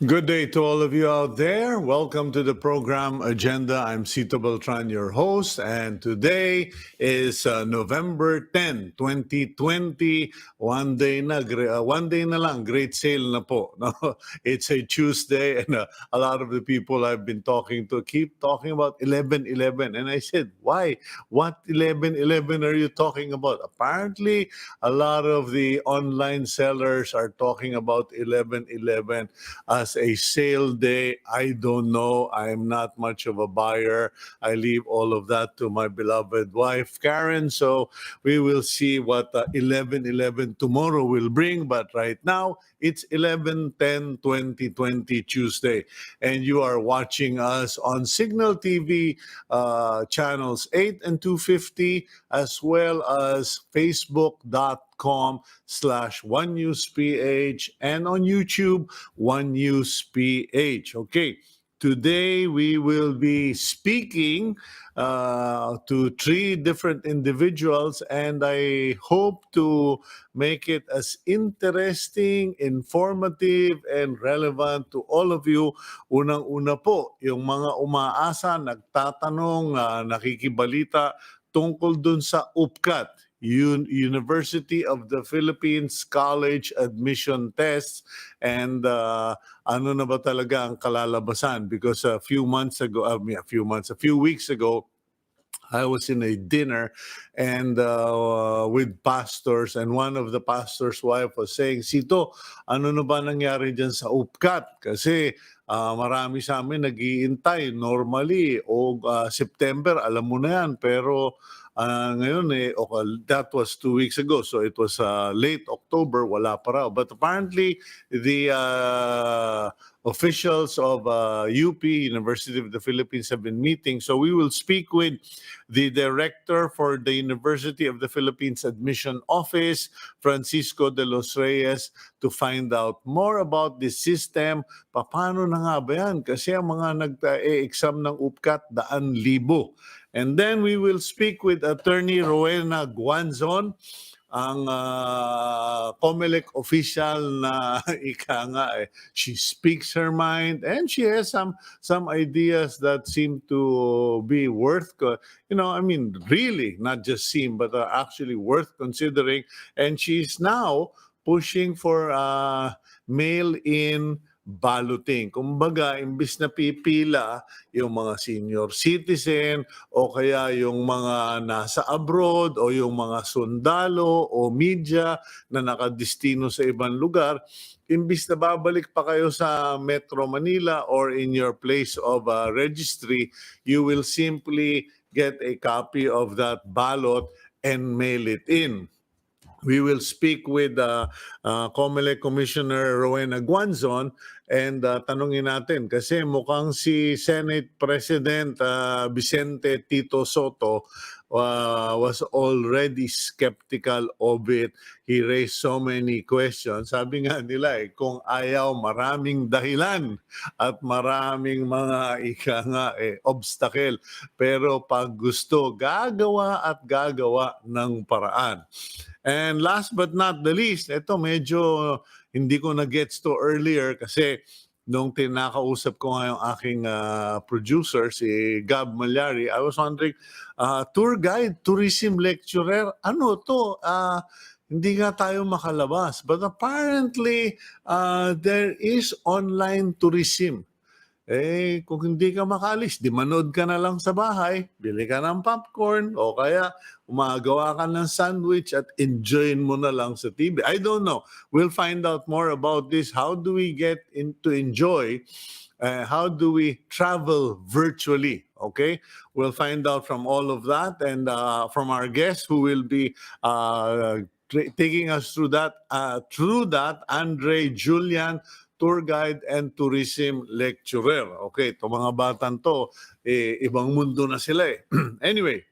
Good day to all of you out there. Welcome to the program Agenda. I'm Cito Beltran, your host, and today is November 10, 2020. One day na lang, great sale na po. No? It's a Tuesday, and a lot of the people I've been talking to keep talking about 11/11. And I said, why? What 11/11 are you talking about? Apparently, a lot of the online sellers are talking about 11/11 as a sale day. I don't know. I'm not much of a buyer. I leave all of that to my beloved wife, Karen. So we will see what 11/11 tomorrow will bring. But right now, it's 11/10/2020 Tuesday. And you are watching us on Signal TV channels 8 and 250, as well as Facebook.com/One News PH, and on YouTube, One News PH. Okay. Today we will be speaking to three different individuals, and I hope to make it as interesting, informative, and relevant to all of you. Unang-una po, yung mga umaasa, nagtatanong, nakikibalita tungkol dun sa UPCAT, University of the Philippines College Admission Tests, and ano na ba talaga ang kalalabasan? Because a few weeks ago, I was in a dinner and with pastors, and one of the pastor's wife was saying, Sito, ano na ba nangyari dyan sa UPCAT? Kasi marami sa amin nag-iintay. Normally, September, alam mo na yan. Pero ngayon, that was 2 weeks ago. So it was late October, wala pa raw. But apparently, the officials of UP, University of the Philippines, have been meeting. So we will speak with the director for the University of the Philippines Admission Office, Francisco de los Reyes, to find out more about the system. Paano na nga ba yan? Kasi ang mga nag-exam ng UPCAT, 100,000. And then we will speak with Attorney Rowena Guanzon, ang COMELEC official na ika nga she speaks her mind, and she has some ideas that seem to be worth, really not just seem, but are actually worth considering. And she's now pushing for mail-in balloting. Kumbaga, imbis na pipila yung mga senior citizen o kaya yung mga nasa abroad o yung mga sundalo o media na nakadestino sa ibang lugar, imbis na babalik pa kayo sa Metro Manila or in your place of registry, you will simply get a copy of that ballot and mail it in. We will speak with COMELEC Commissioner Rowena Guanzon, and tanungin natin kasi mukhang si Senate President Vicente Tito Soto was already skeptical of it. He raised so many questions. Sabi nga nila kung ayaw, maraming dahilan at maraming mga obstacle. Pero pag gusto, gagawa at gagawa ng paraan. And last but not the least, ito medyo hindi ko na-gets to earlier kasi nung tinakausap ko nga yung aking producer, si Gab Malyari, I was wondering, tour guide, tourism lecturer, ano to? Hindi nga tayo makalabas. But apparently, there is online tourism. Kung hindi ka makalis, di manood ka na lang sa bahay, bili ka ng popcorn, o kaya umagawa ka ng sandwich at enjoyin mo na lang sa TV. I don't know. We'll find out more about this. How do we get to enjoy? How do we travel virtually? Okay, we'll find out from all of that, and from our guest who will be taking us through that, Andre Julian, tour guide and tourism lecturer. Okay, ito mga batang to, ibang mundo na sila Anyway,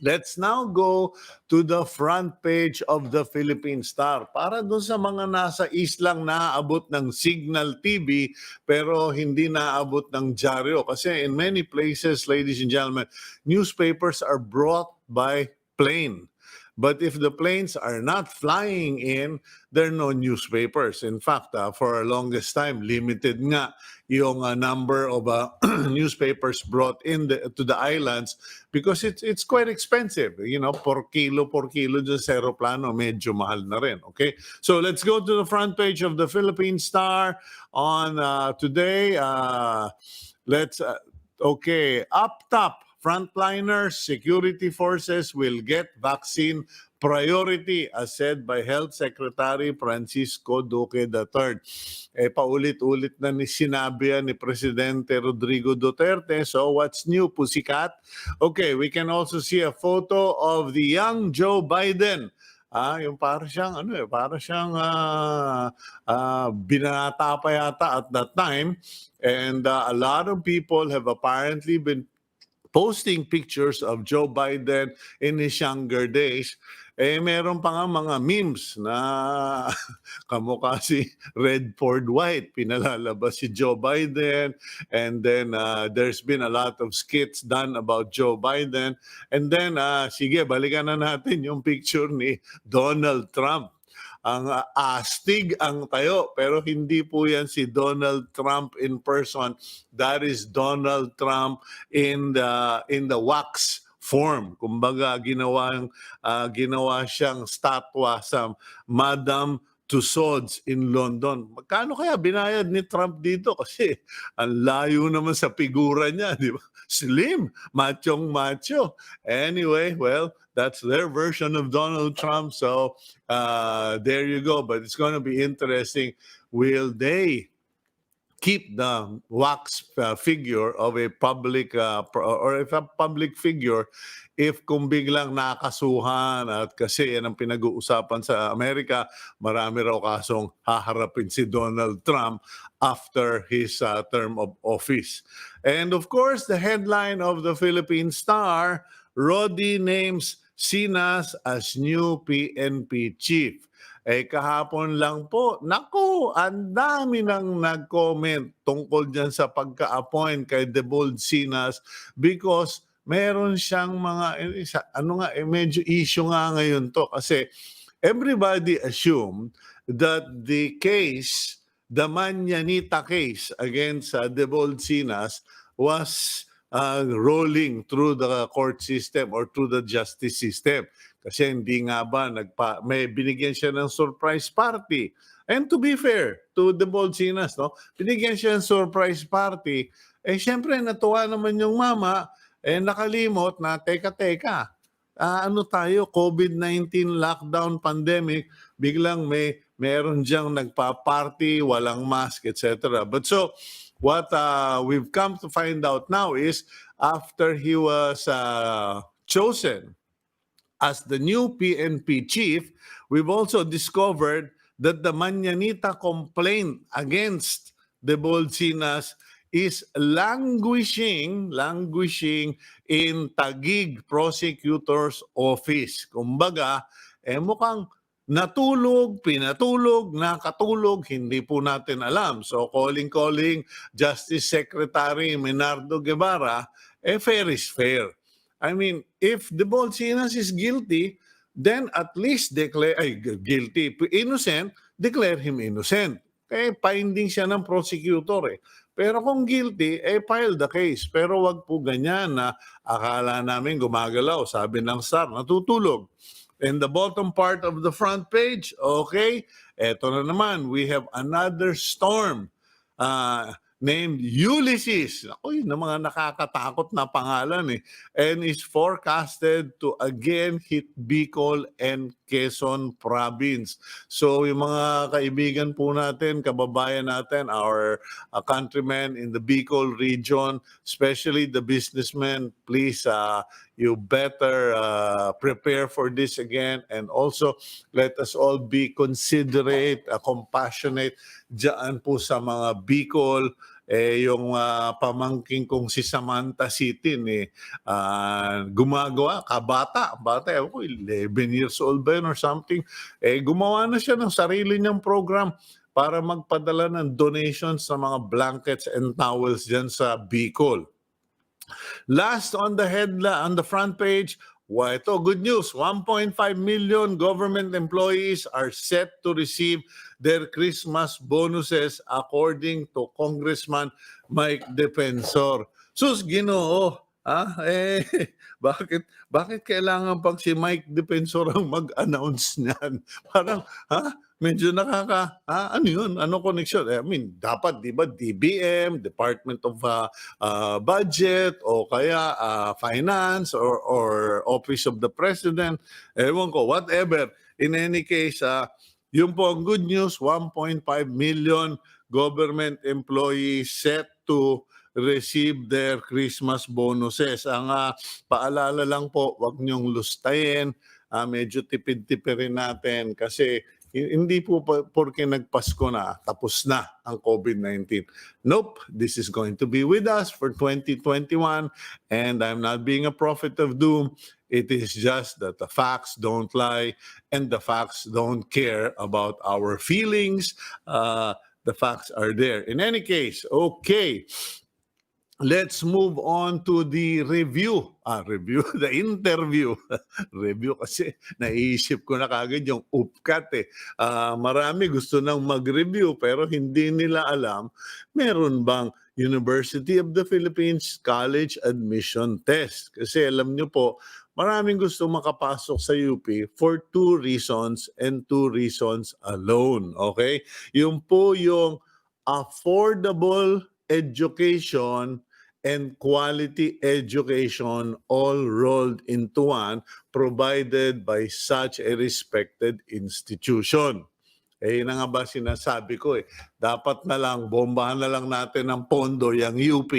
let's now go to the front page of the Philippine Star. Para doon sa mga nasa islang naaabot ng Signal TV pero hindi naaabot ng dyaryo. Kasi in many places, ladies and gentlemen, newspapers are brought by plane. But if the planes are not flying in, there are no newspapers. In fact, for the longest time, limited nga yung number of newspapers brought in to the islands because it's quite expensive. You know, per kilo dyan sa aeroplano, medyo mahal na rin. Okay? So let's go to the front page of the Philippine Star on today. Okay, up top, frontliners, security forces will get vaccine priority as said by Health Secretary Francisco Duque III. Paulit-ulit na sinabi ni Presidente Rodrigo Duterte. So what's new, pussycat? Okay, we can also see a photo of the young Joe Biden. Yung para siyang binata pa yata at that time, and a lot of people have apparently been posting pictures of Joe Biden in his younger days. Meron pa nga mga memes na kamukha si Redford White, pinalalabas si Joe Biden, and then there's been a lot of skits done about Joe Biden. And then, sige, balikan na natin yung picture ni Donald Trump. Ang astig ang tayo, pero hindi po yan si Donald Trump in person. That is Donald Trump in the wax form. Kumbaga, ginawa siyang statwa sa Madame Tussauds in London. Magkano kaya binayad ni Trump dito? Kasi ang layo naman sa figura niya, di ba? Slim, machong macho. Anyway, well, that's their version of Donald Trump. So there you go. But it's going to be interesting. Will they keep the wax figure of a public or if a public figure if kung biglang nakasuhan at kasi yan ang pinag-uusapan sa Amerika, marami raw kasong haharapin si Donald Trump after his term of office. And of course, the headline of the Philippine Star, Rodi names Sinas as new PNP chief. Kahapon lang po, naku, ang dami nang nag-comment tungkol dyan sa pagka-appoint kay Debold Sinas because meron siyang mga, medyo issue nga ngayon to kasi everybody assumed that the case, the Manyanita case against Debold Sinas was rolling through the court system or through the justice system. Kasi hindi nga ba may binigyan siya ng surprise party. And to be fair to Debold Sinas, no? Binigyan siya ng surprise party. Syempre natuwa naman yung mama, nakalimot na teka, tayo, COVID-19 lockdown pandemic, biglang meron diyang nagpa-party, walang mask, etc. But so what we've come to find out now is after he was chosen as the new PNP chief, we've also discovered that the Manyanita complaint against Debold Sinas is languishing in Taguig Prosecutor's Office. Kumbaga, mukhang natulog, pinatulog, nakatulog, hindi po natin alam. So calling Justice Secretary Menardo Guevara, fair is fair. I mean, if Debold Sinas is guilty, then at least innocent, declare him innocent. Finding siya ng prosecutor Pero kung guilty, file the case. Pero wag po ganyan na akala namin gumagalaw, sabi ng Star, natutulog. In the bottom part of the front page, okay, eto na naman, we have another storm named Ulysses. Ako, yun ang mga nakakatakot na pangalan and is forecasted to again hit Bicol and Quezon province. So yung mga kaibigan po natin, kababayan natin, our countrymen in the Bicol region, especially the businessmen, please you better prepare for this again, and also let us all be considerate, compassionate dyan po sa mga Bicol. Yung pamangking kong si Samantha Sitin gumagawa, bata, 11 years old ba yun or something, gumawa na siya ng sarili niyang program para magpadala ng donations sa mga blankets and towels dyan sa Bicol. Last on the front page, ito, good news. 1.5 million government employees are set to receive their Christmas bonuses according to Congressman Mike Defensor. Sus, Ginoo, bakit kailangan pang si Mike Defensor ang mag-announce niyan? Parang, medyo ano yun? Ano connection? I mean, dapat, di ba, DBM, Department of Budget, o kaya Finance, or Office of the President, ewan ko, whatever. In any case, yun po ang good news, 1.5 million government employees set to receive their Christmas bonuses. Ang paalala lang po, wag niyong lustayin, medyo tipid-tipirin natin kasi hindi po porke nagpasko na, tapos na ang COVID-19. Nope, this is going to be with us for 2021 and I'm not being a prophet of doom. It is just that the facts don't lie and the facts don't care about our feelings. The facts are there. In any case, okay. Let's move on to the review. The interview. Review kasi naiisip ko na kagad yung UPCAT . Marami gusto nang mag-review pero hindi nila alam meron bang University of the Philippines College Admission Test. Kasi alam nyo po, maraming gusto makapasok sa UP for 2 reasons and 2 reasons alone. Okay? Yung po yung affordable education and quality education all rolled into one provided by such a respected institution. Yun na nga ba sinasabi ko dapat na lang, bombahan na lang natin ng pondo yung UP,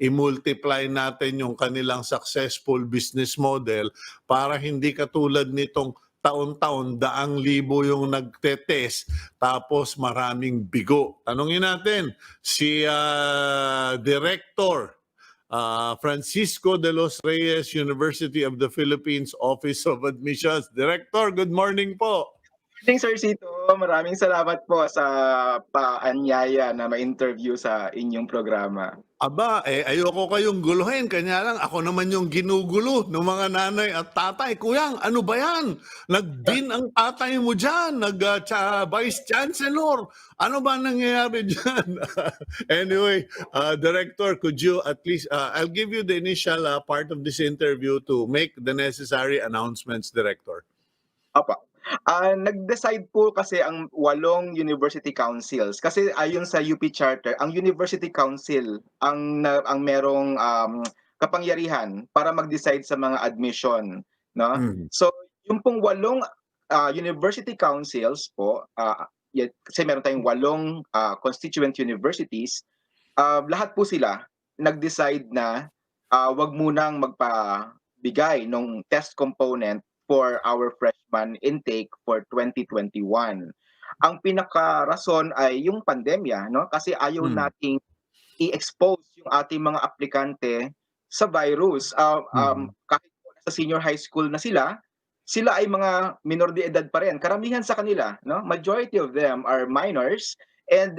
i-multiply natin yung kanilang successful business model para hindi katulad nitong taon-taon, 100,000 yung nagtetest, tapos maraming bigo. Tanungin natin si Director Francisco de los Reyes, University of the Philippines Office of Admissions. Director, good morning po. Good morning, Sir Sito. Maraming salamat po sa paanyaya na ma-interview sa inyong programa. Ayoko kayong guluhin. Kanya lang, ako naman yung ginugulo ng mga nanay at tatay. Kuyang, ano ba yan? Nag-dean ang tatay mo dyan. Vice Chancellor. Ano ba nangyayari dyan? Anyway, Director, could you at least, I'll give you the initial part of this interview to make the necessary announcements, Director. Apa. Nag-decide po kasi ang 8 university councils kasi ayon sa UP Charter, ang University Council ang merong kapangyarihan para mag-decide sa mga admission, no? So, yung pong 8 university councils po, kasi meron tayong 8 constituent universities, lahat po sila nag-decide na wag munang magpabigay ng test component for our freshman intake for 2021. Ang pinaka-rason ay yung pandemya, no? Kasi ayaw nating i-expose yung ating mga aplikante sa virus. Kahit sa senior high school na sila ay mga minor de edad pa rin. Karamihan sa kanila, no? Majority of them are minors and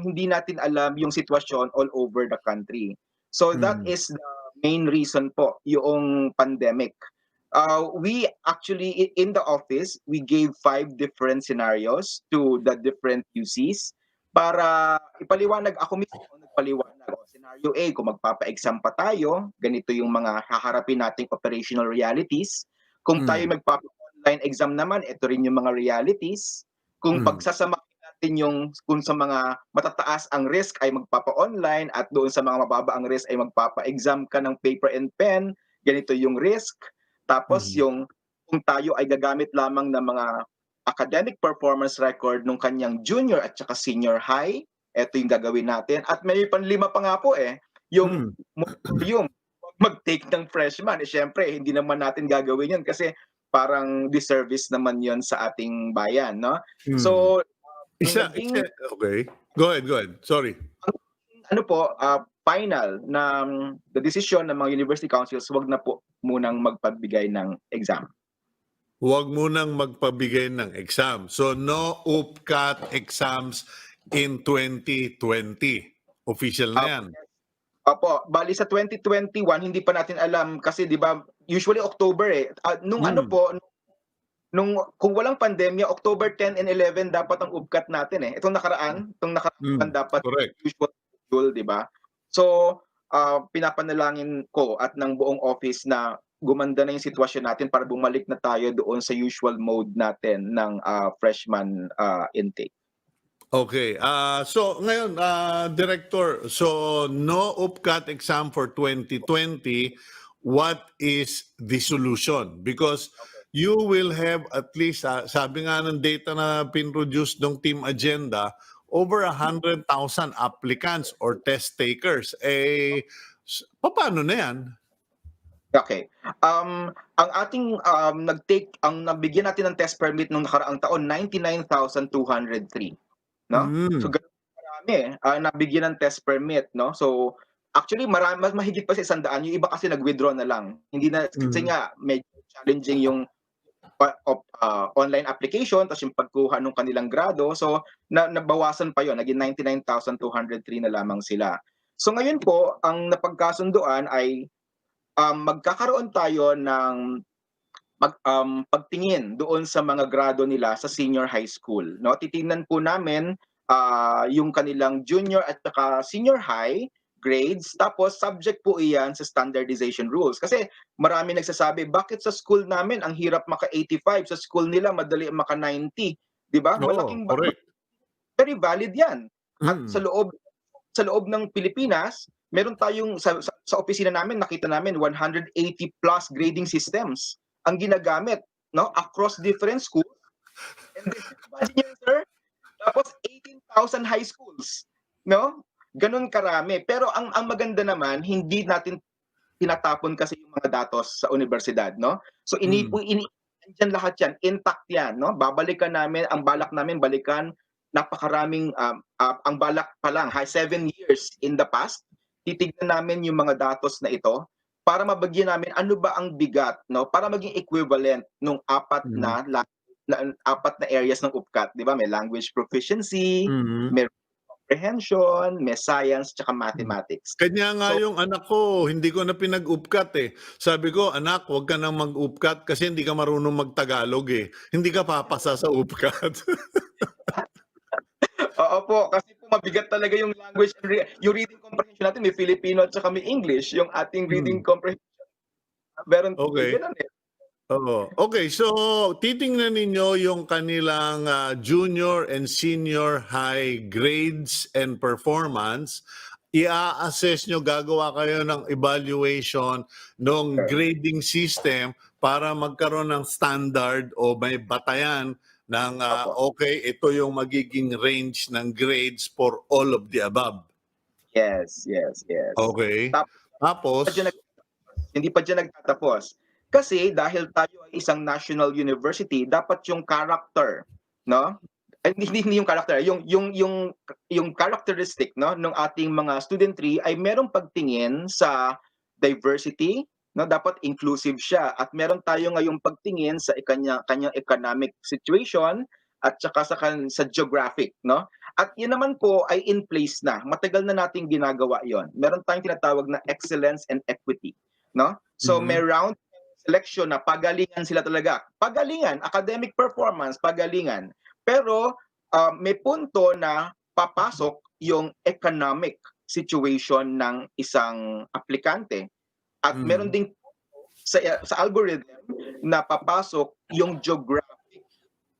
hindi natin alam yung sitwasyon all over the country. So that is the main reason po, yung pandemic. We actually, in the office, we gave 5 different scenarios to the different UCs para ipaliwanag. Ako mismo nagpaliwanag. Scenario A, kung magpapa-exam pa tayo, ganito yung mga haharapin nating operational realities. Kung tayo magpapa-online exam naman, ito rin yung mga realities. Kung pagsasamahin natin yung kung sa mga matataas ang risk ay magpapa-online at doon sa mga mababa ang risk ay magpapa-exam ka ng paper and pen, ganito yung risk. Tapos yung kung tayo ay gagamit lamang ng mga academic performance record nung kanyang junior at saka senior high, ito yung gagawin natin. At may panlima pa nga po yung mag-take ng freshman. Syempre, hindi naman natin gagawin yun kasi parang disservice naman yon sa ating bayan, no? So, okay. Go ahead. Sorry. Ano po, final na the decision ng mga university councils, wag na po munang magpabigay ng exam. Huwag munang magpabigay ng exam. So no UPCAT exams in 2020. Official na yan. Opo, bali sa 2021 hindi pa natin alam kasi 'di ba usually October eh. Nung ano Hmm. po, kung walang pandemya, October 10 and 11 dapat ang UBCAT natin eh. Itong nakaraang buwan Hmm. dapat Correct. usual schedule, 'di ba? So, pinapanalangin ko at ng buong office na gumanda na yung sitwasyon natin para bumalik na tayo doon sa usual mode natin ng freshman intake. Okay. So ngayon, Director, so no UPCAT exam for 2020. What is the solution? Because you will have at least, sabi nga ng data na pinroduce ng team agenda, over 100,000 applicants or test takers. Paano na yan? Okay. Ang ating ang nabigyan natin ng test permit nung nakaraang taon, 99,203, no? So Mm. ganun karami nabigyan ng test permit, no? So actually mas mahigit pa sa 100, yung iba kasi nag-withdraw na lang. Hindi na kasi Mm. nga medyo challenging yung online application tapos yung pagkuha ng kanilang grado. So nabawasan pa yon, naging 99,203 na lamang sila. So ngayon po, ang napagkasunduan ay magkakaroon tayo ng pagtingin doon sa mga grado nila sa senior high school, no? Titingnan po namin yung kanilang junior at saka senior high grades, tapos subject po iyan sa standardization rules. Kasi marami nagsasabi, bakit sa school namin ang hirap maka-85, sa school nila madali maka-90, 'di ba? Oo, correct. Very valid 'yan. At Mm. sa loob ng Pilipinas, meron tayong sa opisina namin nakita namin 180 plus grading systems ang ginagamit, no, across different schools. And then imagine yun, sir, tapos 18,000 high schools, no? Ganun karami. Pero ang maganda naman, hindi natin tinatapon kasi yung mga datos sa universidad, no? So Mm. nandiyan lahat yan, intact yan, no? Babalikan namin, ang balak namin balikan napakaraming ang balak pa lang 7 years in the past, titignan namin yung mga datos na ito para mabagyan namin ano ba ang bigat, no? Para maging equivalent nung Mm. apat na areas ng UPCAT, 'di ba? May language proficiency, Mhm. may comprehension, may science, tsaka Hmm. mathematics. Kanya nga So, yung anak ko, hindi ko na pinag-UPCAT eh. Sabi ko, "Anak, huwag ka nang mag-UPCAT kasi hindi ka marunong mag-Tagalog eh. Hindi ka papasa sa UPCAT." oo po, kasi po mabigat talaga yung language yung reading comprehension natin may Filipino at saka may English, yung ating reading Hmm. comprehension meron may Okay. gano'n, eh. Oo. Okay, so titingnan ninyo yung kanilang, junior and senior high grades and performance. Ia-assess nyo, gagawa kayo ng evaluation nung Sure. grading system para magkaroon ng standard o may batayan ng, Opo. okay, ito yung magiging range ng grades for all of the above. Yes, yes, yes. Okay. Tapos pa diyan Tapos hindi pa diyan nagtatapos. Kasi dahil tayo ay isang national university, dapat yung character, no? Ay hindi yung character, yung characteristic, no, ng ating mga studentry ay merong pagtingin sa diversity, no? Dapat inclusive siya at meron tayo ngayong pagtingin sa kanyang economic situation at saka sa geographic, no? At yun naman po ay in place na. Matagal na nating ginagawa yon. Meron tayong tinatawag na excellence and equity, no? So may mhm, round selection na pagalingan sila talaga. Pagalingan, academic performance, pagalingan. Pero may punto na papasok yung economic situation ng isang aplikante. At meron mhm, ding sa algorithm na papasok yung geographic,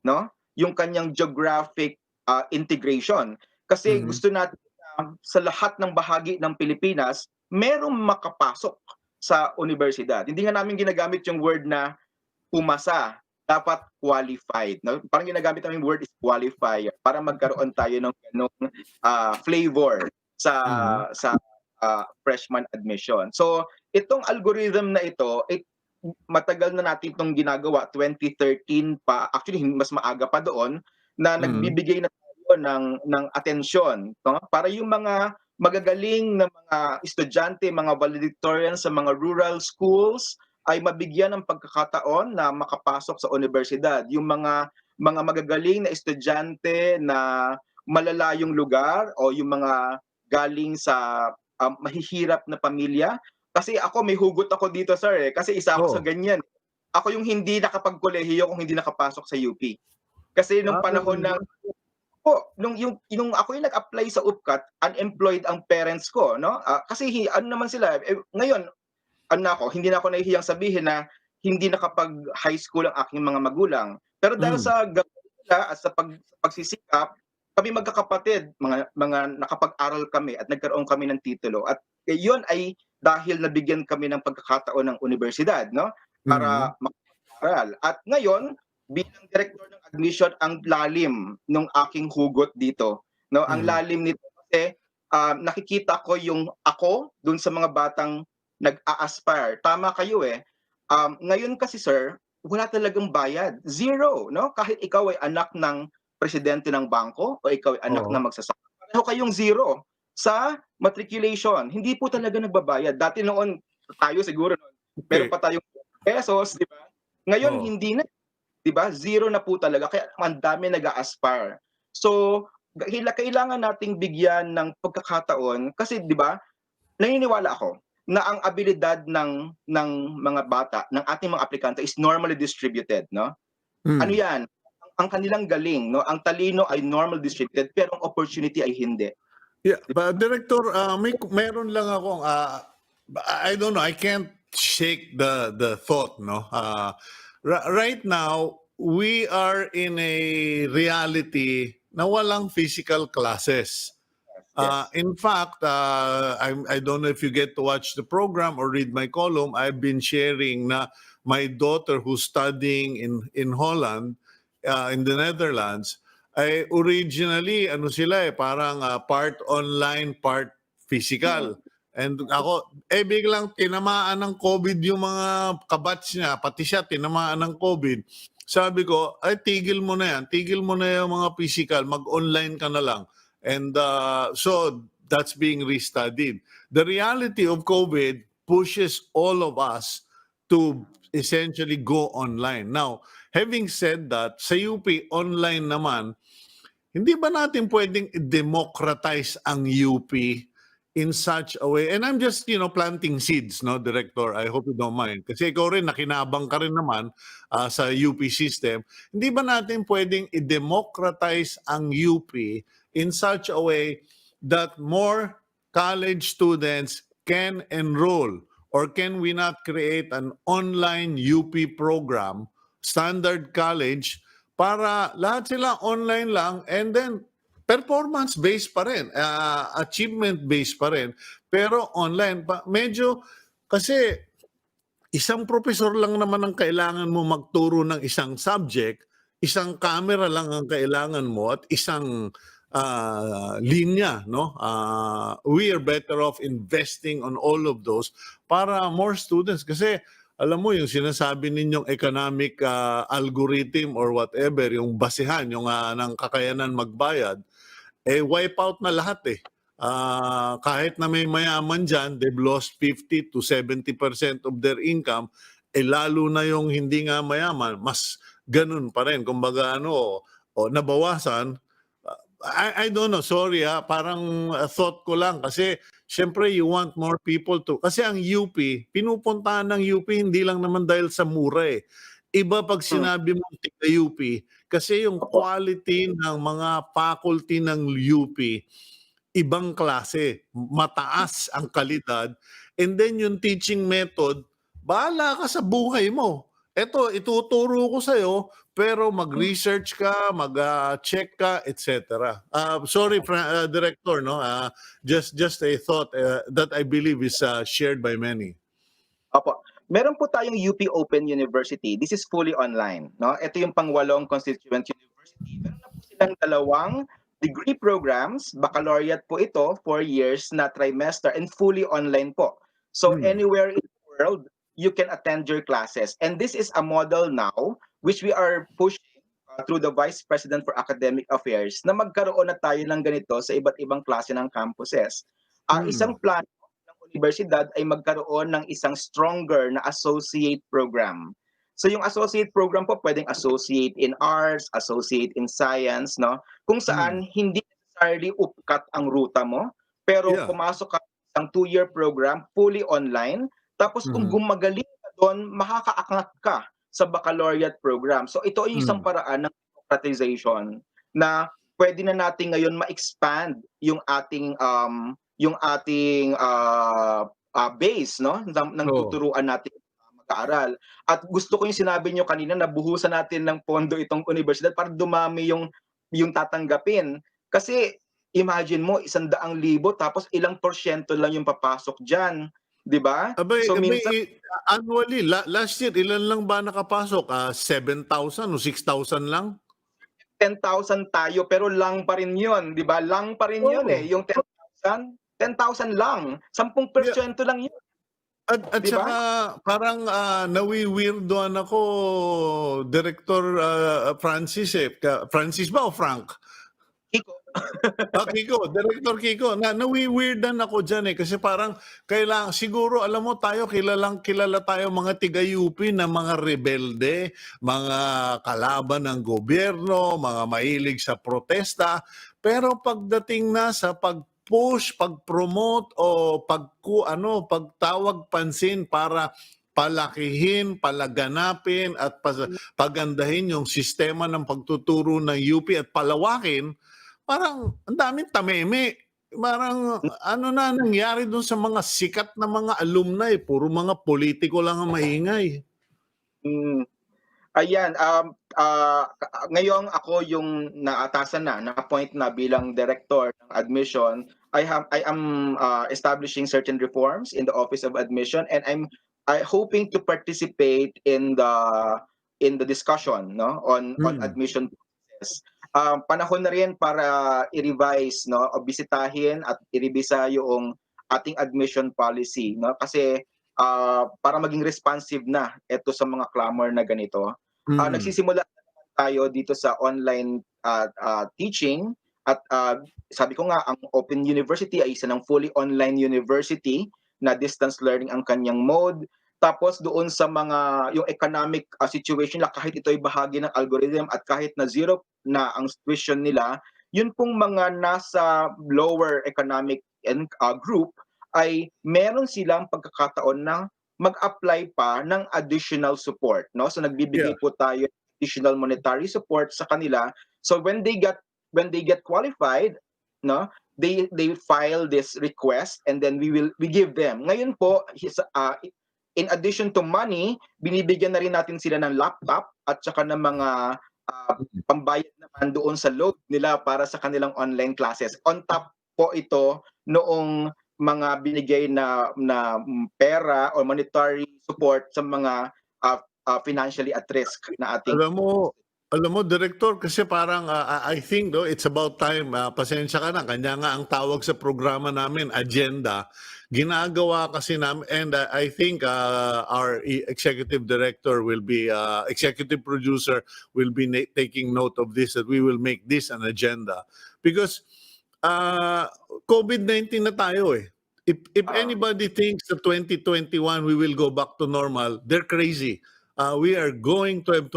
no? Yung kanyang geographic integration. Kasi mhm, gusto natin sa lahat ng bahagi ng Pilipinas, merong makapasok sa universidad. Hindi nga namin ginagamit yung word na pumasa, dapat qualified, no? Parang ginagamit namin word is qualifier para magkaroon tayo ng ganong flavor sa mhm, freshman admission. So, itong algorithm na ito, matagal na natin itong ginagawa, 2013 pa, actually mas maaga pa doon, na mhm, nagbibigay na tayo ng atensyon, no? Para yung mga magagaling na mga estudyante, mga valedictorian sa mga rural schools ay mabigyan ng pagkakataon na makapasok sa universidad. Yung mga magagaling na estudyante na malalayong lugar o yung mga galing sa mahihirap na pamilya, Kasi ako may hugot ako dito sir, eh, kasi isa ako sa Oh. ganyan. Ako yung hindi nakapagkolehiyo kung hindi nakapasok sa UP. Kasi nung panahon Ganun ng ba? nung ako yung nag-apply sa UPCAT, unemployed ang parents ko 'no, kasi ano naman sila, ngayon ano na ako, hindi na ako nahihiyang sabihin na hindi nakapag-high school ang aking mga magulang. Pero dahil Hmm. sa gabay nila at sa pagsisikap, kami magkakapatid, mga nakapag-aral kami at nagkaroon kami ng titulo at yun ay dahil nabigyan kami ng pagkakataon ng universidad 'no, Mhm. para makapag-aral. At ngayon, bilang direktor ng admission, ang lalim nung aking hugot dito 'no, ang Mhm. lalim nito kasi, nakikita ko yung ako dun sa mga batang nag-a-aspire. Tama kayo, eh. Ngayon kasi sir, wala talagang bayad, zero 'no? Kahit ikaw ay anak ng presidente ng bangko o ikaw ay anak Oo. ng magsasaka, pareho kayong zero sa matriculation. Hindi po talaga nagbabayad. Dati noon, tayo siguro noon, meron Okey. pa tayong pesos, 'di ba? Ngayon Oo. hindi na, 'di ba? Zero na po talaga kaya ang dami nag-a-aspire. So, kailangan nating bigyan ng pagkakataon kasi 'di ba, naniniwala ako na ang abilidad ng mga bata, ng ating mga aplikante is normally distributed 'no. Ano Hmm. 'yan, ang kanilang galing 'no, ang talino ay normal distributed pero ang opportunity ay hindi. Yeah, Director, meron lang akong, I don't know, I can't shake the thought, no? Right now, we are in a reality na walang physical classes. Yes. In fact, I don't know if you get to watch the program or read my column. I've been sharing na my daughter who's studying in Holland, in the Netherlands, ay originally ano sila parang part online, part Mm. physical. And ako, biglang tinamaan ng COVID yung mga kabatch niya, pati siya tinamaan ng COVID. Sabi ko, ay tigil mo na yan, tigil mo na yung mga physical, mag-online ka na lang. And so that's being restudied. The reality of COVID pushes all of us to essentially go online. Now, having said that, sa UP online naman, hindi ba natin pwedeng i-democratize ang UP in such a way? And I'm just, planting seeds, no, Director? I hope you don't mind. Kasi ikaw rin, nakinabang ka rin naman sa UP system. Hindi ba natin pwedeng i-democratize ang UP in such a way that more college students can enroll? Or can we not create an online UP program, standard college, para lahat sila online lang and then performance-based pa rin, achievement-based pa rin, pero online. Medyo, kasi isang profesor lang naman ang kailangan mo magturo ng isang subject, isang camera lang ang kailangan mo at isang linya, no? We are better off investing on all of those para more students. Kasi alam mo yung sinasabi ninyong economic algorithm or whatever, yung basehan, yung ng kakayanan magbayad, wipe out na lahat eh. Kahit na may mayaman dyan, they've lost 50 to 70% of their income, lalo na yung hindi nga mayaman, mas ganun pa rin. Kumbaga nabawasan. I don't know, sorry parang thought ko lang kasi syempre you want more people to, kasi ang UP, pinupuntahan ng UP hindi lang naman dahil sa mura eh. Iba pag Hmm, sinabi mong tiga UP, kasi yung opo. quality ng mga faculty ng UP, ibang klase, mataas ang kalidad, and then yung teaching method, bahala ka sa buhay mo. Eto, ituturo ko sa'yo, pero Hmm. mag-research ka, mag-check ka, etc. Sorry, Director, no? Just a thought that I believe is shared by many. Opo. Meron po tayong UP Open University. This is fully online, no? Ito yung pangwalong constituent university. Meron na po silang dalawang degree programs, baccalaureate po ito, 4 years na trimester and fully online po. So Hmm. anywhere in the world, you can attend your classes. And this is a model now which we are pushing through the Vice President for Academic Affairs na magkaroon na tayo ng ganito sa iba't ibang klase ng campuses. Isang Hmm. plano ng universidad ay magkaroon ng isang stronger na associate program. So yung associate program po pwedeng associate in arts, associate in science, no? Kung Hmm. saan hindi necessarily upkat ang ruta mo, pero Yeah. pumasok ka isang 2-year program, fully online. Tapos kung Mhm. gumagaling ka do'n, makakaangat ka sa baccalaureate program. So ito ay isang Hmm. paraan ng democratization na puwede na natin ngayon ma-expand yung ating base 'no, ng Oo. tuturuan nating mag-aaral. At gusto ko yung sinabi niyo kanina na buhusan natin ng pondo itong universidad para dumami yung tatanggapin. Kasi imagine mo 100,000 tapos ilang porsyento lang yung papasok diyan, 'di ba? Abay So abay, minsan annually last year ilan lang ba nakapasok, 7,000 o 6,000 lang? 10,000 tayo pero lang pa rin 'yun, 'di ba? Lang pa rin 'yun, eh, Oo. yung 10,000 lang, 10% lang 'yun, At 'di ba? saka parang, nawi-weirduhan ako, Director, Francis, Francis ba o Frank? Iko Kiko, Director Kiko, nawi-weirdan ako diyan, kasi parang siguro alam mo tayo kilalang-kilala tayo mga tiga-UP na mga rebelde, mga kalaban ng gobyerno, mga mahilig sa protesta. Pero pagdating na sa pag-push, pag-promote o pagtawag pansin para palakihin, palaganapin at pagandahin yung sistema ng pagtuturo ng UP at palawakin, parang ang daming tameme. Parang ano na nangyari dun sa mga sikat na mga alumni, puro mga politiko lang ang maingay. hmm. Ayan, ngayong ako yung naatasan na-appoint na bilang director ng admission, I am establishing certain reforms in the Office of Admission, and I hoping to participate in the discussion, no, on Mm. admission process. Panahon na rin para i-revise, no, o bisitahin at i-revisa yung ating admission policy, no, kasi para maging responsive na ito sa mga clamor na ganito. Mm. Nagsisimula na naman tayo dito sa online teaching at sabi ko nga ang Open University ay isa ng fully online university na distance learning ang kanyang mode. Tapos doon sa mga yung economic situation na kahit ito ay bahagi ng algorithm at kahit na zero na ang tuition nila, yun pong mga nasa lower economic and group ay meron silang pagkakataon na mag-apply pa ng additional support, no? So Yeah. nagbibigay po tayo ng additional monetary support sa kanila. So when they get qualified, no, they file this request and then we give them. Ngayon po in addition to money, binibigyan na rin natin sila ng laptop at saka ng mga pambayad naman doon sa load nila para sa kanilang online classes. On top po ito noong mga binigay na pera or monetary support sa mga financially at risk na ating Alam mo alam mo Direktor, kasi parang, I think 'no, it's about time, pasensya ka na, kanya nga ang tawag sa programa namin agenda. Ginagawa kasi namin, and I think, our executive director will be, executive producer will be taking note of this, that we will make this an agenda. Because, COVID-19 na tayo, eh. If uh, anybody thinks that 2021 we will go back to normal, they're crazy. We are going to have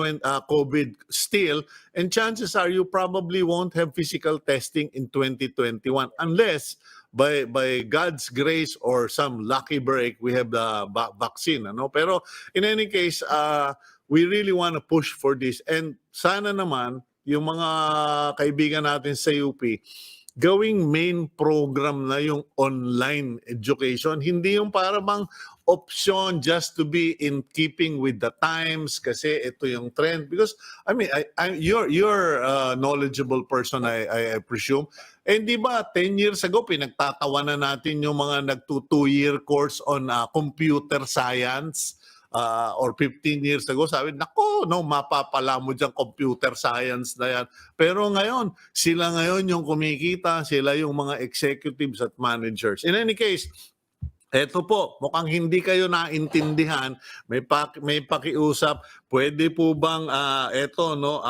COVID still, and chances are you probably won't have physical testing in 2021 unless by God's grace or some lucky break we have the vaccine, ano. Pero in any case, we really want to push for this, and sana naman yung mga kaibigan natin sa UP gawing main program na yung online education. Hindi yung para bang option just to be in keeping with the times kasi ito yung trend. Because I mean, you're a knowledgeable person, I presume. And di ba 10 years ago pinagtatawanan natin yung mga nagto 2-year course on computer science. Or 15 years ago, sabi, nako, no, mapapala mo dyan computer science na yan. Pero ngayon, sila ngayon yung kumikita, sila yung mga executives at managers. In any case, eto po, mukhang hindi kayo naintindihan, may pakiusap. Pwede po bang eto no,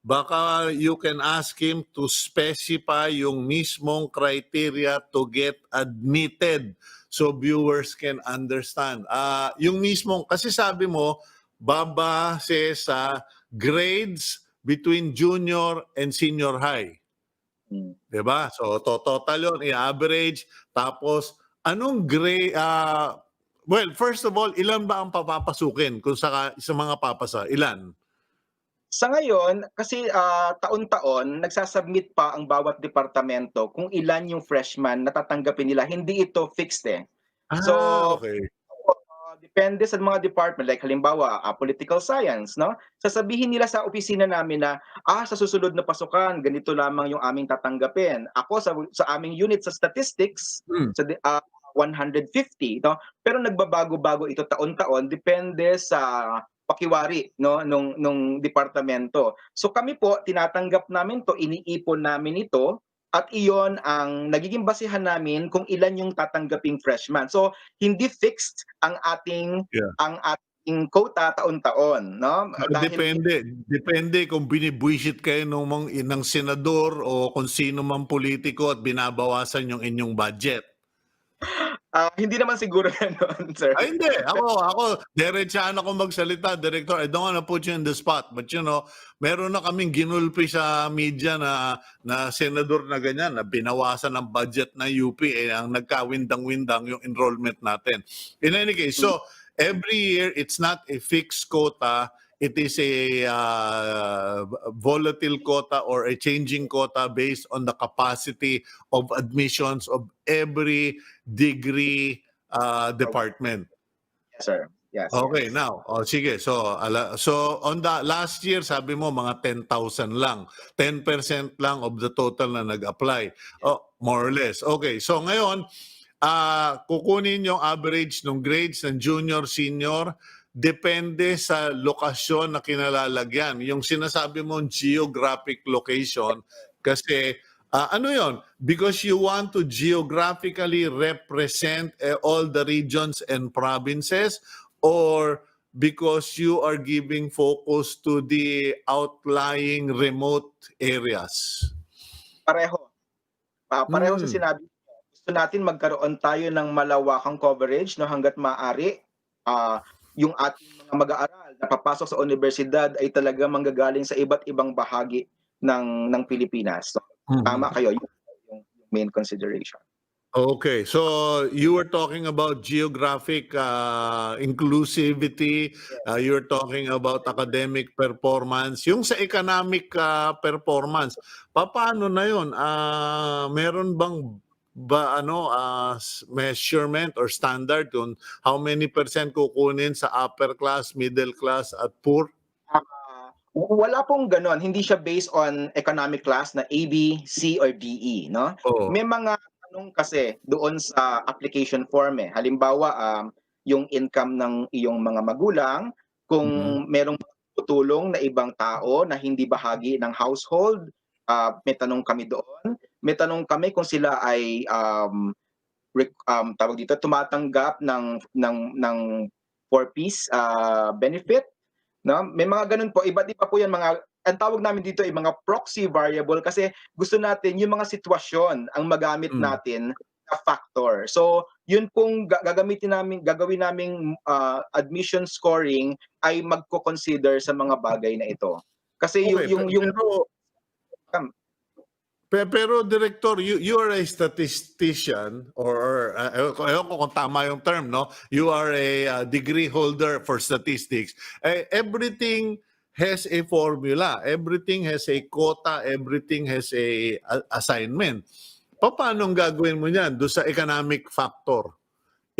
baka you can ask him to specify yung mismong criteria to get admitted so viewers can understand. Yung mismong, kasi sabi mo, babase sa grades between junior and senior high. mm, 'Di ba? So total 'yon, i-average, tapos Anong well, first of all, ilan ba ang papapasukin kung sa mga papasa, ilan? Sa ngayon, kasi taon-taon nagsasubmit pa ang bawat departamento kung ilan yung freshman na tatanggapin nila. Hindi ito fixed eh. So, Okay. depende sa mga department like halimbawa, political science, no? Sasabihin nila sa opisina namin na sa susunod na pasukan ganito lamang yung aming tatanggapin. Ako sa aming unit sa statistics Hmm. 150, no? Pero nagbabago-bago ito taon-taon depende sa pakiwari, no, nung departamento. So kami po tinatanggap namin 'to, iniipon namin ito at iyon ang nagiging basehan namin kung ilan yung tatanggaping freshman. So hindi fixed Yeah. ang ating quota taon-taon, no? Pero Dahil depende kung binibwisit kayo ng senador o kung sino mang politiko at binabawasan yung inyong budget. hindi naman siguro gano'n, sir. Ay hindi, ako diretsahan ako magsalita, Director. I don't wanna put you in the spot, but meron na kaming ginulpi sa media na senador na ganyan, na binawasan ng budget ng UP, ang nagkawindang-windang yung enrollment natin. In any case, so every year it's not a fixed quota, it is a volatile quota or a changing quota based on the capacity of admissions of every degree department. Yes, sir. Yes, Okay, yes. now, sige. So on the last year, sabi mo mga 10,000 lang. 10% lang of the total na nag-apply. More or less. Okay, so ngayon, kukunin yung average ng grades ng junior, senior, depende sa lokasyon na kinalalagyan. Yung sinasabi mong geographic location, kasi ano yon? Because you want to geographically represent all the regions and provinces, or because you are giving focus to the outlying remote areas? Pareho. Pareho sa Hmm. sinabi mo. Gusto natin magkaroon tayo ng malawakang coverage, no, hangga't maaari. Yung ating mga mag-aaral na papasok sa universidad ay talagang manggagaling sa iba't ibang bahagi ng Pilipinas. So, tama Mhm. kayo, yung main consideration. Okay, so you were talking about geographic inclusivity, you were talking about academic performance. Yung sa economic performance, paano na yun? Meron bang measurement or standard kung how many percent kukunin sa upper class, middle class at poor? Wala pong gano'n, hindi siya based on economic class na A, B, C, or DE, no? Oh. May mga tanong kasi doon sa application form eh. Halimbawa, yung income ng iyong mga magulang, kung Mhm. merong tutulong na ibang tao na hindi bahagi ng household, may tanong kami doon. May tanong kami kung sila ay tawag dito, tumatanggap ng four-piece benefit. No? May mga ganun po, iba't iba po 'yan, ang tawag namin dito ay mga proxy variable kasi gusto natin yung mga sitwasyon ang magamit Mm. natin na factor. So, yun pong gagawin naming admission scoring ay magko-consider sa mga bagay na ito. Kasi Okay, yung pero Director, you are a statistician, or ewan ko kung tama yung term, no? You are a degree holder for statistics. Everything has a formula, everything has a quota, everything has a assignment. Paano ang gagawin mo yan doon sa economic factor?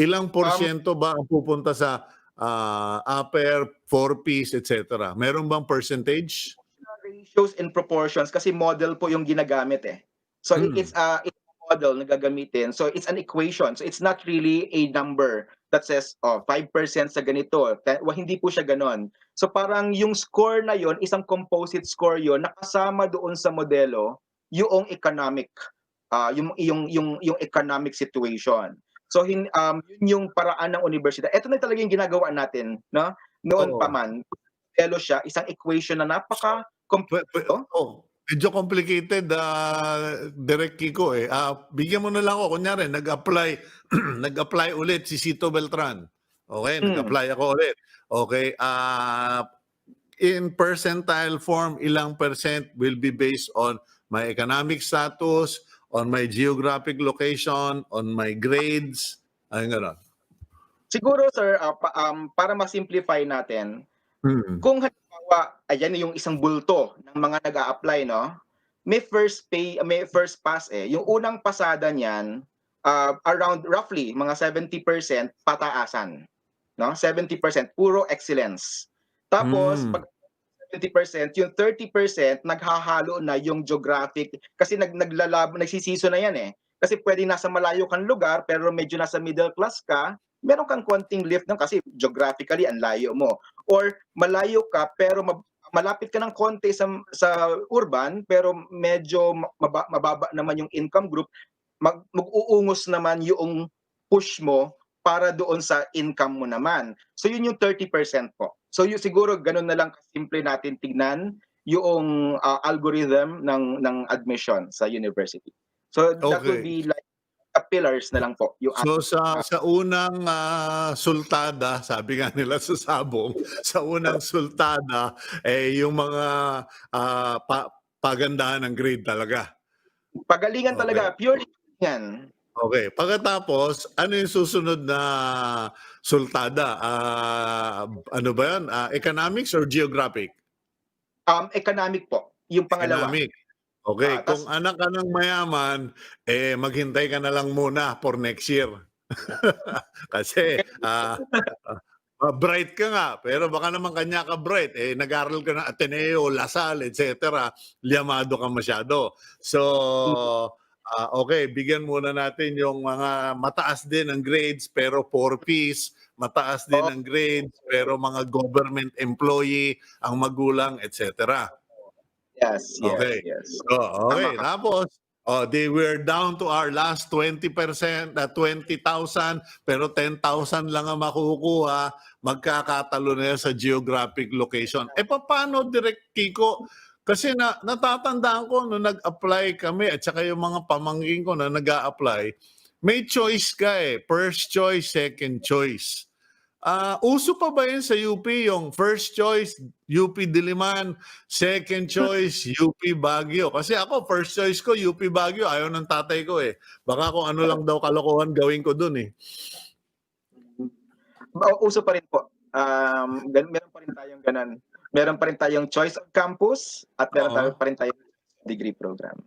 Ilang um, porsyento ba ang pupunta sa upper, four-piece, etc.? Meron bang percentage? ratios and proportions kasi model po yung ginagamit eh. So Mm. it's a model na gagamitin. So it's an equation. So it's not really a number that says 5% sa ganito. Hindi po siya ganon. So parang yung score na yon, isang composite score yon, nakasama doon sa modelo yung economic yung economic situation. So yun yung paraan ng universidad. Ito na talaga yung ginagawa natin, no? Noon pa Oo. man, modelo siya, isang equation na napaka Medyo complicated, Direk Kiko eh. Bigyan mo na lang ako, kunyari, nag-apply, nag-apply ulit si Cito Beltran. Okay, Hmm. nag-apply ako ulit. Okay, in percentile form, ilang percent will be based on my economic status, on my geographic location, on my grades, ay gano'n. Siguro sir, para ma-simplify natin, Mm. kung halimbawa, ayan yung isang bulto ng mga nag-a-apply 'no, may first pass, eh. Yung unang pasada niyan, around roughly mga 70% pataasan, 'no, 70% puro excellence. Tapos Hmm. 20%, yung 30% naghahalo na yung geographic kasi nagsisiso na yan, eh. Kasi puwedeng nasa malayo kang lugar pero medyo nasa middle class ka, meron kang konting lift nun kasi geographically ang layo mo. Or malayo ka pero malapit ka ng konti sa urban pero medyo mababa naman yung income group, mag-uungos naman yung push mo para doon sa income mo naman. So yun yung 30% po. So yung siguro gano'n na lang kasimple natin tignan yung, algorithm ng admission sa university. So that will Okay. be like the pillars na lang po yung So ah, sa unang, sultada, sabi nga nila sa sabong, sa unang sultada, eh, yung mga, pagandahan ng grade talaga. pagalingan Okay. talaga, purely yan. Okay. Pagkatapos, ano yung susunod na sultada? Ano ba 'yun, economics or geographic? Economic po, yung pangalawa. Economic. Okay. Kung Tas anak ka ng mayaman, eh, maghintay ka na lang muna for next year. Kasi, bright ka nga, pero baka naman kanya ka bright, eh, nag-aral ka ng Ateneo, LaSalle, et cetera, liyamado ka masyado. So, okey, bigyan muna natin yung mga mataas din ang grades pero 4Ps, mataas din oo, ang grades pero mga government employee ang magulang, et cetera. yes, yes, Okay. yes. So, Tama okay. ka. Tapos, they were down to our last 20%, 20,000, pero 10,000 lang ang makukuha, magkakatalo na yan sa geographic location. Eh, paano, Direk Kiko? Kasi natatandaan ko nung nag-apply kami at saka yung mga pamangkin ko na nag-a-apply, may choice ka eh. First choice, second choice. Uso pa ba yun sa UP yung first choice, UP Diliman, second choice, UP Baguio? Kasi ako, first choice ko, UP Baguio, ayaw ng tatay ko eh. Baka kung ano lang daw kalokohan gawin ko dun eh. Uso pa rin po. Meron pa rin tayong gano'n. Meron pa rin tayong choice of campus at meron Oo. pa rin tayong degree program.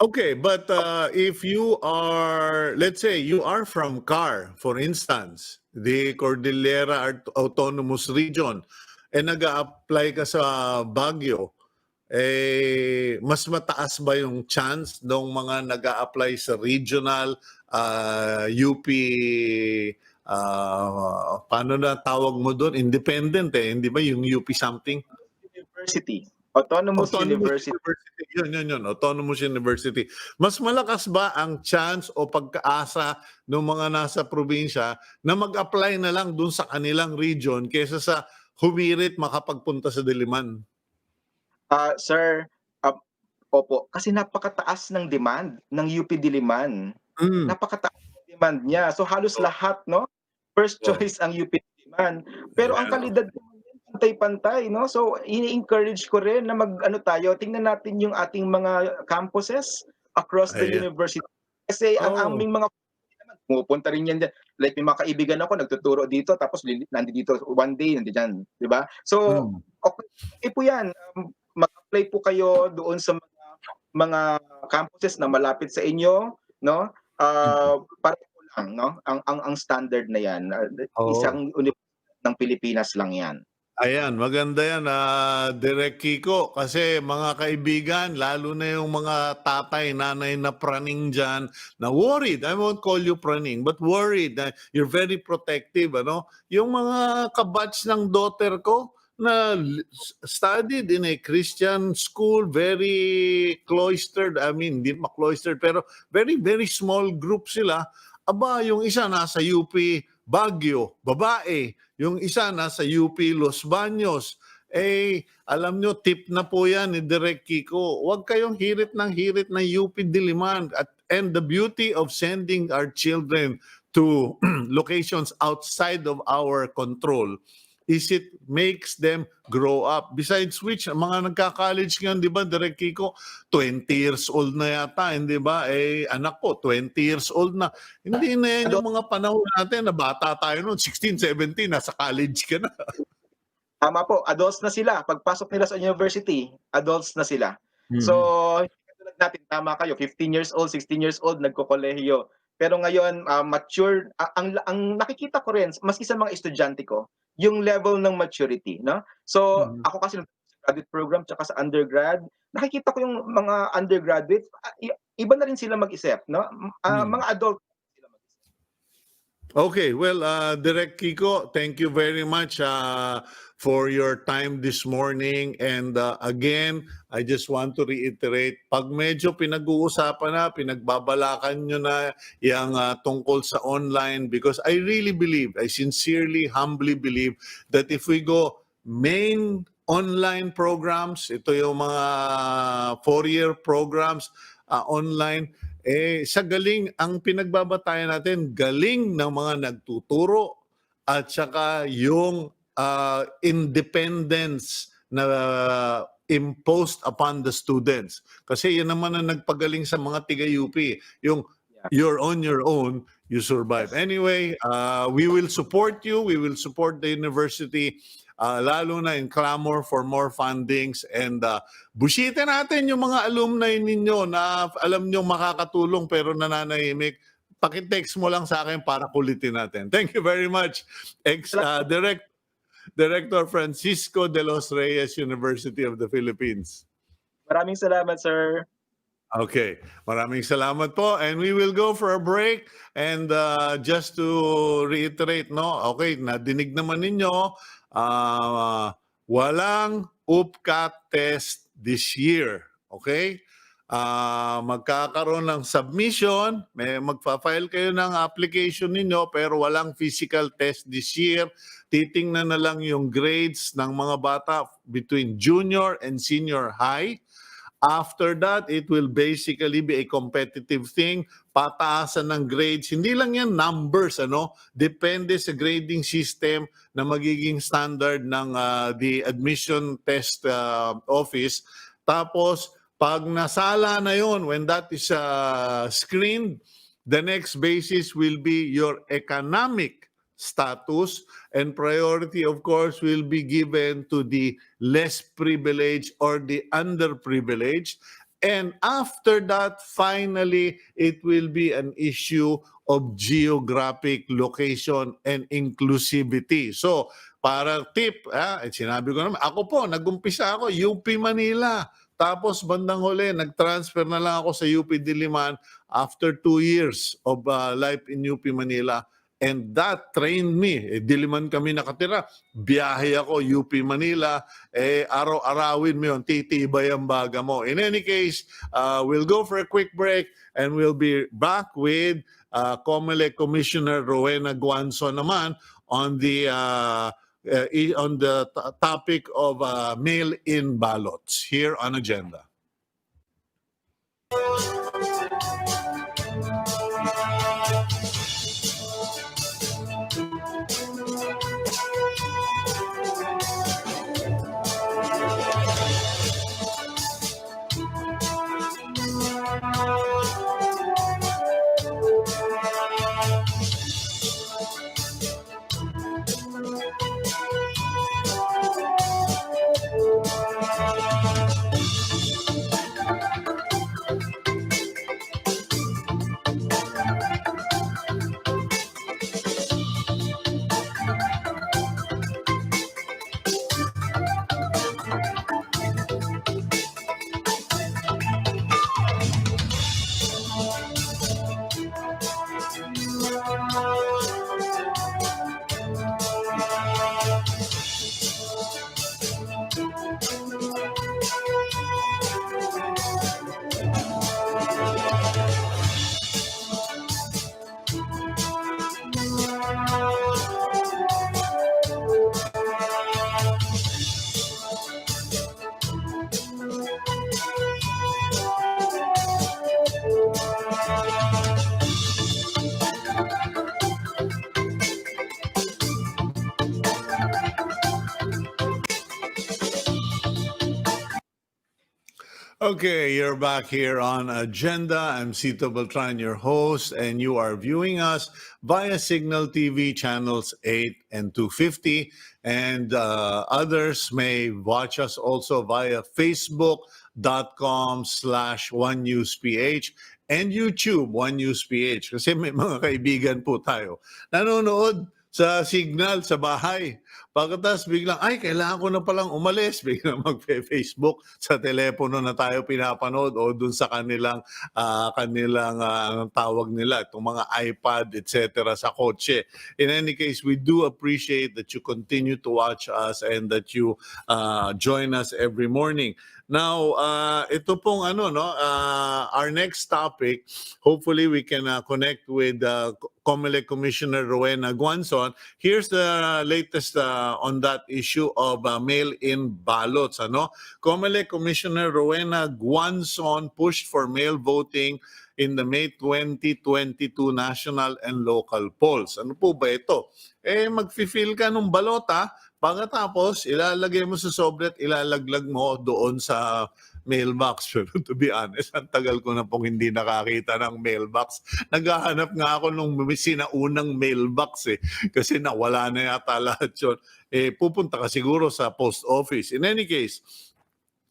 Okay, but if you are, let's say, you are from CAR, for instance, the Cordillera Autonomous Region, and nag-a-apply ka sa Baguio, eh, mas mataas ba yung chance ng mga nag-a-apply sa regional, UP, paano na tawag mo doon? Independent eh, hindi ba yung UP something? University, Autonomous Autonomous University. University, yun, Autonomous University. Mas malakas ba ang chance o pagkaasa ng mga nasa probinsya na mag-apply na lang dun sa kanilang region kaysa sa humirit makapagpunta sa Diliman? Sir, opo, kasi napakataas ng demand ng UP Diliman. Hmm. Napakataas ng demand niya. So halos Oh, lahat 'no, first oh, choice ang UP Diliman. Pero ang ayan, oh. kalidad naman din pantay-pantay 'no. So ini-encourage ko rin na mag-ano tayo, tingnan natin yung ating mga campuses across the Ayan. university. Kasi ang Oh, aming mga pumupunta rin yan diyan. Like may mga kaibigan ako nagtuturo dito tapos nandito one day nandiyan, 'di ba? So hmm. okey po yan, mag-apply po kayo doon sa mga campuses na malapit sa inyo 'no, Mm. pareho lang 'no, ang standard na yan, Oo. isang universidad ng Pilipinas lang yan. Ayan, maganda yan, Direk Kiko. Kasi mga kaibigan, lalo na yung mga tatay, nanay na praning dyan, na worried, I won't call you praning, but worried na you're very protective, ano? Yung mga kabatch ng daughter ko, na studied in a Christian school, very cloistered, I mean, hindi ma-cloistered, pero very, very small group sila. Aba, yung isa nasa UP Baguio, babae, yung isa nasa UP Los Baños. Eh, alam nyo, tip na po yan ni Direk Kiko. Huwag kayong hirit ng UP Diliman. And the beauty of sending our children to locations outside of our control, is it makes them grow up. Besides which, ang mga nagka-college ngayon, di ba, Direk Kiko, 20 years old na yata, hindi ba? Eh, anak ko, 20 years old na. Hindi na yan yung mga panahon natin na bata tayo noon, 16, 17, nasa college ka na. Tama po, adults na sila. Pagpasok nila sa university, adults na sila. So, katulad natin, tama kayo, 15 years old, 16 years old, nagkokolehiyo. Pero ngayon, mature, ang nakikita ko rin, maski sa mga estudyante ko, yung level ng maturity, no? So, ako kasi graduate program tsaka sa undergrad, nakikita ko yung mga undergraduates, iba na rin sila mag-isip, no? Mga adult sila mag-isip. Okay, well, Direk Kiko, thank you very much for your time this morning. And again, I just want to reiterate, pag medyo pinag-uusapan na, pinagbabalakan nyo na yung tungkol sa online, because I really believe, I sincerely, humbly believe that if we go main online programs, ito yung mga 4-year programs online, sa galing, ang pinagbabatayan natin, galing ng mga nagtuturo at saka yung independence na imposed upon the students. Kasi yan naman ang nagpagaling sa mga tiga-UP. Yung you're on your own, you survive. Anyway, we will support you. We will support the university, lalo na in clamor for more fundings. And busitin natin yung mga alumni ninyo na alam nyo makakatulong pero nananahimik. Pakitext mo lang sa akin para kulitin natin. Thank you very much, Director Francisco de los Reyes, University of the Philippines. Maraming salamat, sir. Okay, maraming salamat po, and we will go for a break. And just to reiterate, no, okay, nadinig naman ninyo, walang UPCAT test this year, okay? Magkakaroon ng submission, magfa-file kayo ng application ninyo, pero walang physical test this year. Titingnan na lang yung grades ng mga bata between junior and senior high. After that, it will basically be a competitive thing. Pataasan ng grades. Hindi lang yan numbers, ano? Depende sa grading system na magiging standard ng the admission test office. Tapos, pag nasala na yon, when that is screened, the next basis will be your economic status, and priority, of course, will be given to the less privileged or the underprivileged. And after that, finally, it will be an issue of geographic location and inclusivity. So, para tip, sinabi ko naman, ako po, nag-umpisa ako, UP Manila. Tapos bandang huli, nag-transfer na lang ako sa UP Diliman after 2 years of life in UP Manila. And that trained me. Diliman kami nakatira. Biyahe ako, UP Manila. Araw-arawin mo yun, titibay ang baga mo. In any case, we'll go for a quick break and we'll be back with COMELEC Commissioner Rowena Guanzon naman on the topic of mail-in ballots here on agenda. Okay, you're back here on Agenda. I'm Cito Beltran, your host, and you are viewing us via Signal TV channels 8 and 250. And others may watch us also via facebook.com/onenewsph and YouTube, One News PH. Kasi may mga kaibigan po tayo nanonood sa Signal sa bahay. Pagkatapos biglang, ay, kailangan ko na palang umalis. Biglang mag-Facebook sa telepono na tayo pinapanood o dun sa kanilang, anong tawag nila, itong mga iPad, etc. sa kotse. In any case, we do appreciate that you continue to watch us and that you join us every morning. Now, ito pong our next topic, hopefully we can connect with COMELEC Commissioner Rowena Guanzon. Here's the latest on that issue of mail-in ballots. COMELEC Commissioner Rowena Guanzon pushed for mail voting in the May 2022 national and local polls. Ano po ba ito? Mag-fill ka ng balota, pagkatapos ilalagay mo sa sobre at ilalaglag mo doon sa mailbox. Pero to be honest, ang tagal ko na pong hindi nakakita ng mailbox. Naghahanap nga ako nung sinaunang mailbox kasi nawala na yata lahat yun. Pupunta ka siguro sa post office. In any case,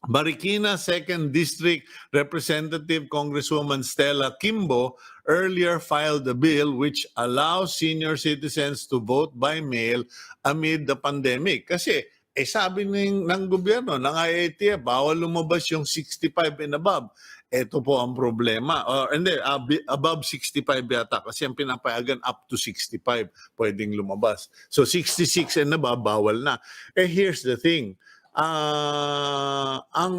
Marikina 2nd District Representative Congresswoman Stella Kimbo earlier filed a bill which allows senior citizens to vote by mail amid the pandemic. Kasi sabi ng gobyerno, ng IATF, bawal lumabas yung 65 and above. Ito po ang problema. Above 65 yata kasi ang pinapayagan up to 65 pwedeng lumabas. So 66 and above, bawal na. Here's the thing. Ang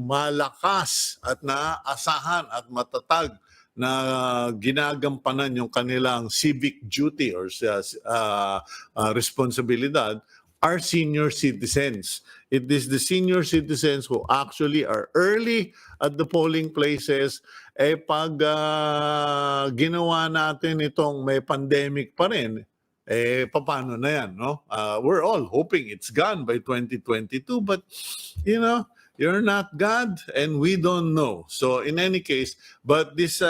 malakas at naaasahan at matatag na ginagampanan yung kanilang civic duty or responsibilidad are senior citizens. It is the senior citizens who actually are early at the polling places. Pag ginawa natin itong may pandemic pa rin, paano na yan, no? We're all hoping it's gone by 2022, but, you're not God and we don't know. So in any case, but this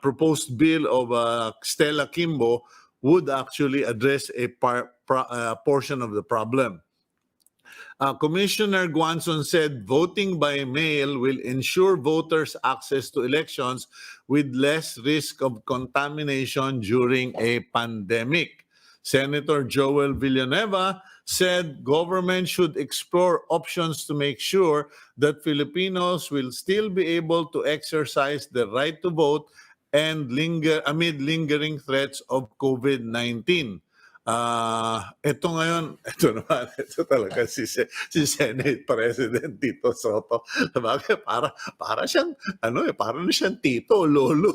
proposed bill of Stella Kimbo would actually address a portion of the problem. Commissioner Guanzon said voting by mail will ensure voters access to elections with less risk of contamination during a pandemic. Senator Joel Villanueva said government should explore options to make sure that Filipinos will still be able to exercise the right to vote and amid lingering threats of COVID-19. Ito talaga si Senate President Tito Soto. Para siyang para na siyang tito, lolo.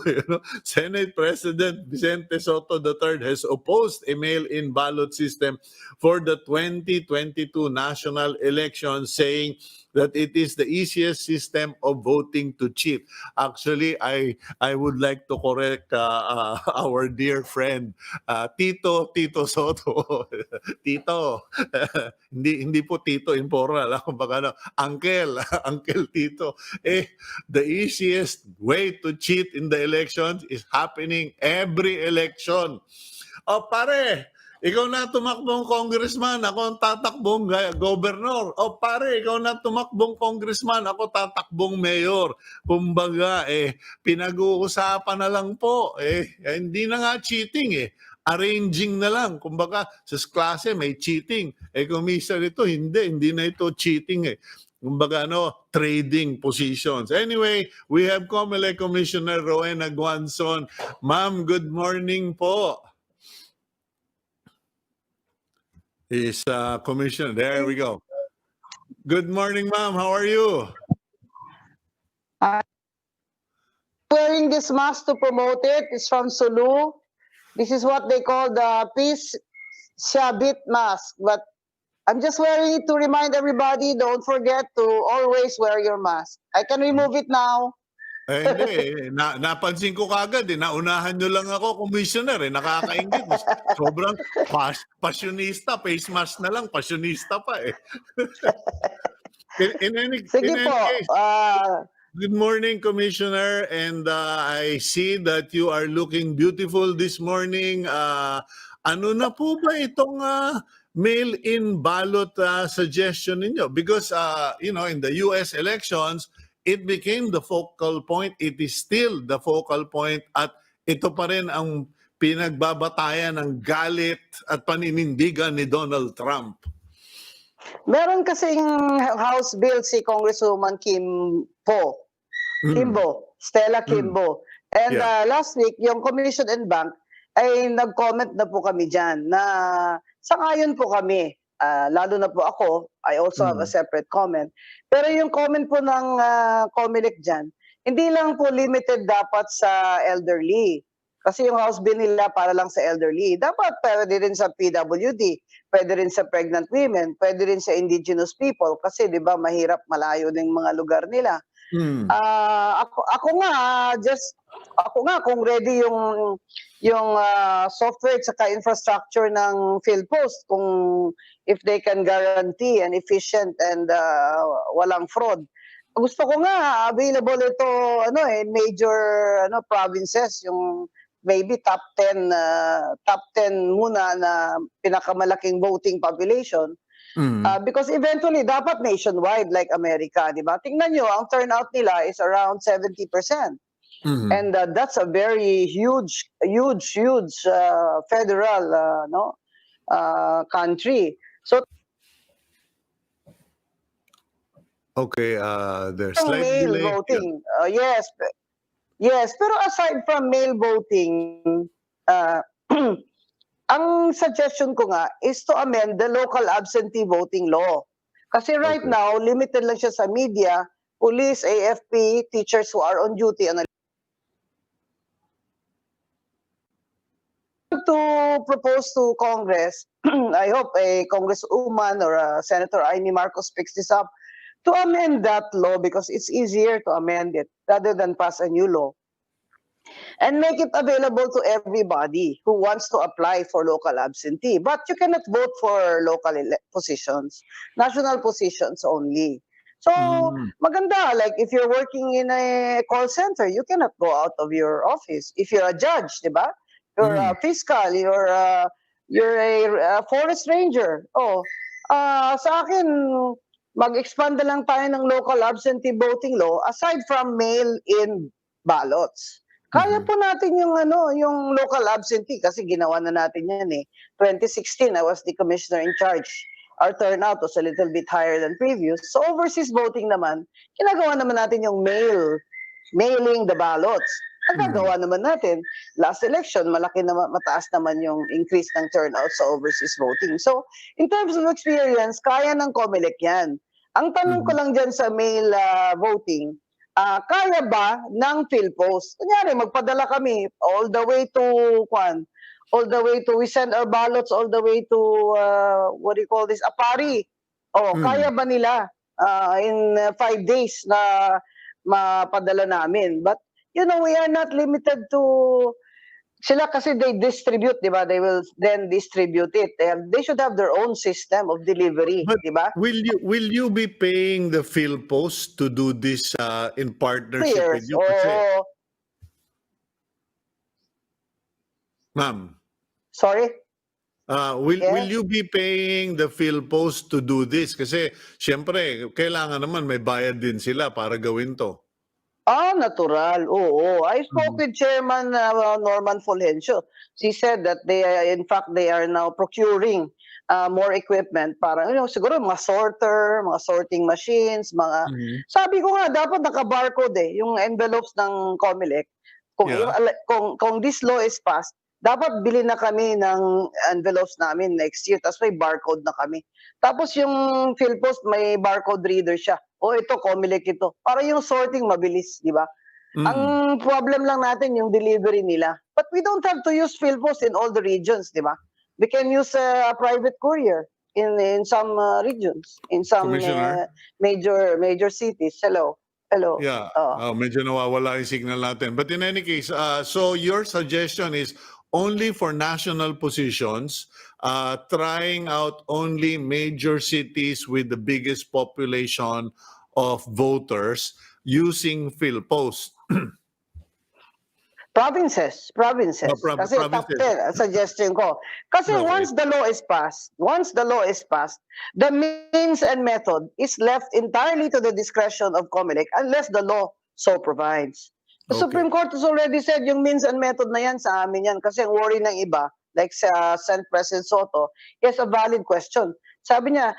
Senate President Vicente Soto III has opposed a mail-in ballot system for the 2022 national election, saying that it is the easiest system of voting to cheat. Actually, I would like to correct our dear friend Tito Soto. Tito. hindi po Tito informal, kumbaga uncle Tito. The easiest way to cheat in the elections is happening every election. Pare, ikaw na tumakbong congressman, ako ang tatakbong governor. Pare, ikaw na tumakbong congressman, ako tatakbong mayor. Kumbaga, pinag-uusapan na lang po. Hindi na nga cheating arranging na lang. Kumbaga, sa klase may cheating. Kung minsan ito, hindi na ito cheating Kumbaga, trading positions. Anyway, we have COMELEC Commissioner Rowena Guanzon. Ma'am, good morning po. Is Commissioner. There we go. Good morning, ma'am. How are you? Wearing this mask to promote it. It's from Sulu. This is what they call the Peace Shabit mask. But I'm just wearing it to remind everybody, don't forget to always wear your mask. I can remove it now. Hindi. Napansin ko kagad. Naunahan nyo lang ako, Commissioner. Nakakaingit. Sobrang passionista. Face mask na lang. Passionista pa . Sige in po. any case, good morning, Commissioner, and I see that you are looking beautiful this morning. Ano na po ba itong mail-in ballot suggestion ninyo? Because in the US elections, it became the focal point. It is still the focal point at ito pa rin ang pinagbabatayan ng galit at paninindigan ni Donald Trump. Meron kasing House Bill si Congresswoman Kimbo, Stella Kimbo. And Yeah. last week, yung Commission and Bank ay nag-comment na po kami dyan na sangayon po kami. Lalo na po ako, I also have a separate comment. Pero yung comment po ng COMELEC dyan, hindi lang po limited dapat sa elderly. Kasi yung House Bill nila para lang sa elderly. Dapat pwede rin sa PWD, pwede rin sa pregnant women, pwede rin sa indigenous people. Kasi di ba mahirap malayo ng mga lugar nila. Ako nga kung ready yung software at saka infrastructure ng PhilPost, kung if they can guarantee an efficient and walang fraud. Gusto ko nga available ito major provinces, yung maybe top 10 muna na pinakamalaking voting population. Because eventually, dapat nationwide like America, di ba? Tingnan nyo, ang turnout nila is around 70%. And that's a very huge federal country. So, Okay, there's slight mail delay. voting, yes. Pero aside from mail voting, ang suggestion ko nga is to amend the local absentee voting law. Kasi right Okay. now, limited lang siya sa media, police, AFP, teachers who are on duty. To propose to Congress, I hope a Congresswoman or a Senator Amy Marcos picks this up, to amend that law because it's easier to amend it rather than pass a new law. And make it available to everybody who wants to apply for local absentee. But you cannot vote for local positions, national positions only. So, maganda, like if you're working in a call center, you cannot go out of your office. If you're a judge, di ba? You're a fiscal, you're a forest ranger. Sa akin, mag-expand na lang tayo ng local absentee voting law aside from mail-in ballots. Kaya po natin yung local absentee kasi ginawa na natin yan eh. 2016, I was the commissioner in charge. Our turnout was a little bit higher than previous. So overseas voting naman, ginagawa naman natin yung mailing the ballots. Ang gagawa naman natin, last election, mataas naman yung increase ng turnout sa overseas voting. So, in terms of experience, kaya ng COMELEC yan. Ang tanong ko lang dyan sa mail voting, kaya ba ng PhilPost? Kunyari, magpadala kami all the way to, we send our ballots all the way to, Apari. Kaya ba nila in 5 days na mapadala namin? But, we are not limited to, sila kasi they distribute, di ba? They will then distribute it. They should have their own system of delivery, But di ba? will you be paying the PhilPost to do this in partnership with Years. you? Kasi, ma'am, Sorry? will you be paying the PhilPost to do this? Kasi, syempre, kailangan naman may bayad din sila para gawin to. Natural. Oo. I spoke with Chairman Norman Fulgencio. He said that they are now procuring more equipment para siguro mga sorter, mga sorting machines, mga sabi ko nga dapat naka-barcode yung envelopes ng COMELEC. Kung this law is passed, dapat bilhin na kami ng envelopes namin next year tapos may barcode na kami. Tapos yung PhilPost may barcode reader siya. Ito, COMELEC ito. Para yung sorting mabilis, di ba? Ang problem lang natin yung delivery nila. But we don't have to use PhilPost in all the regions, di ba? We can use a private courier in some regions, in some major cities. Hello. Yeah, medyo nawawala yung signal natin. But in any case, so your suggestion is only for national positions, trying out only major cities with the biggest population of voters using PhilPost. Provinces. Kasi top Provinces. 10, ang suggestion ko. Kasi Okay. once the law is passed, the means and method is left entirely to the discretion of COMELEC unless the law so provides. The Okay. Supreme Court has already said yung means and method na yan sa amin yan kasi ang worry ng iba, like sa Senate President Soto, is a valid question. Sabi niya,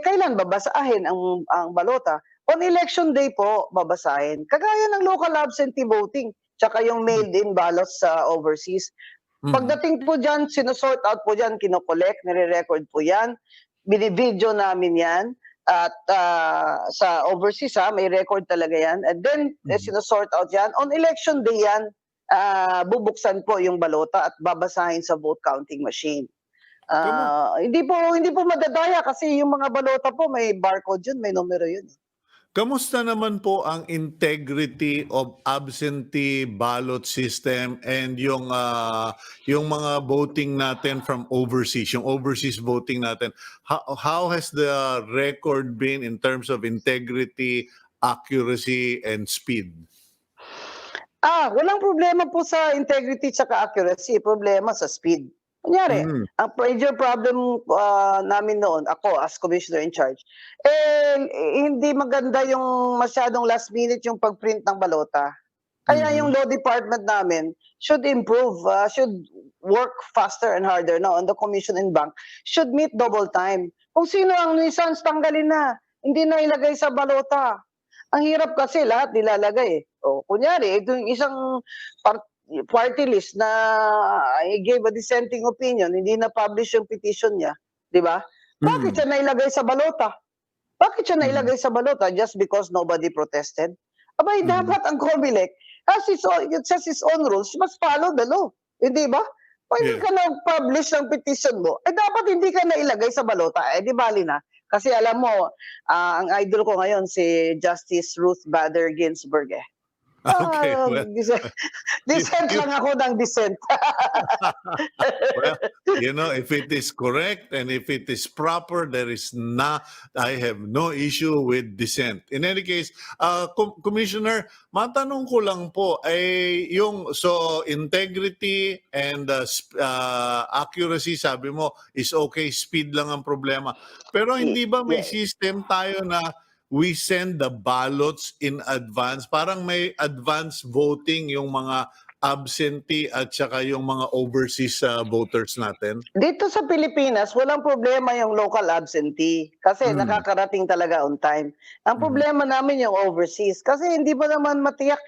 kailan babasahin ang balota? On election day po, babasahin. Kagaya ng local absentee voting, tsaka yung mailed-in ballots sa overseas. Mhm. Pagdating po dyan, sinusort out po dyan, kinokollect, nire-record po yan, binibideo namin yan, at sa overseas may record talaga yan, and then sinusort out yan. On election day yan, bubuksan po yung balota at babasahin sa vote counting machine. Hindi po madadaya kasi yung mga balota po may barcode yun, may numero yun. Kamusta naman po ang integrity of absentee ballot system and yung mga voting natin from overseas, yung overseas voting natin? How has the record been in terms of integrity, accuracy, and speed? Walang problema po sa integrity tsaka accuracy, problema sa speed. Kunyari, ang major problem namin noon, ako as commissioner in charge, hindi maganda yung masyadong last minute yung pag-print ng balota. Kaya yung law department namin should improve, should work faster and harder now on the commission and bank, should meet double time. Kung sino ang nuisance, tanggalin na. Hindi na ilagay sa balota. Ang hirap kasi lahat nilalagay. Kunyari, ito yung isang party list na I gave a dissenting opinion, hindi na-publish yung petition niya, di ba? Bakit siya nailagay sa balota? Just because nobody protested? Abay, dapat ang COMELEC, as its own rules, must follow the law. Hindi ba? Pag hindi ka na-publish ng petition mo, dapat hindi ka nailagay sa balota. Di bali na. Kasi alam mo, ang idol ko ngayon, si Justice Ruth Bader Ginsburg. Okay, well, dissent lang ako ng dissent. well, if it is correct and if it is proper, I have no issue with dissent. In any case, Commissioner, matanong ko lang po, so integrity and accuracy, sabi mo, is okay, speed lang ang problema. Pero hindi ba may system tayo na we send the ballots in advance? Parang may advance voting yung mga absentee at saka yung mga overseas voters natin. Dito sa Pilipinas, walang problema yung local absentee kasi nakakarating talaga on time. Ang problema namin yung overseas kasi hindi ba naman matiyak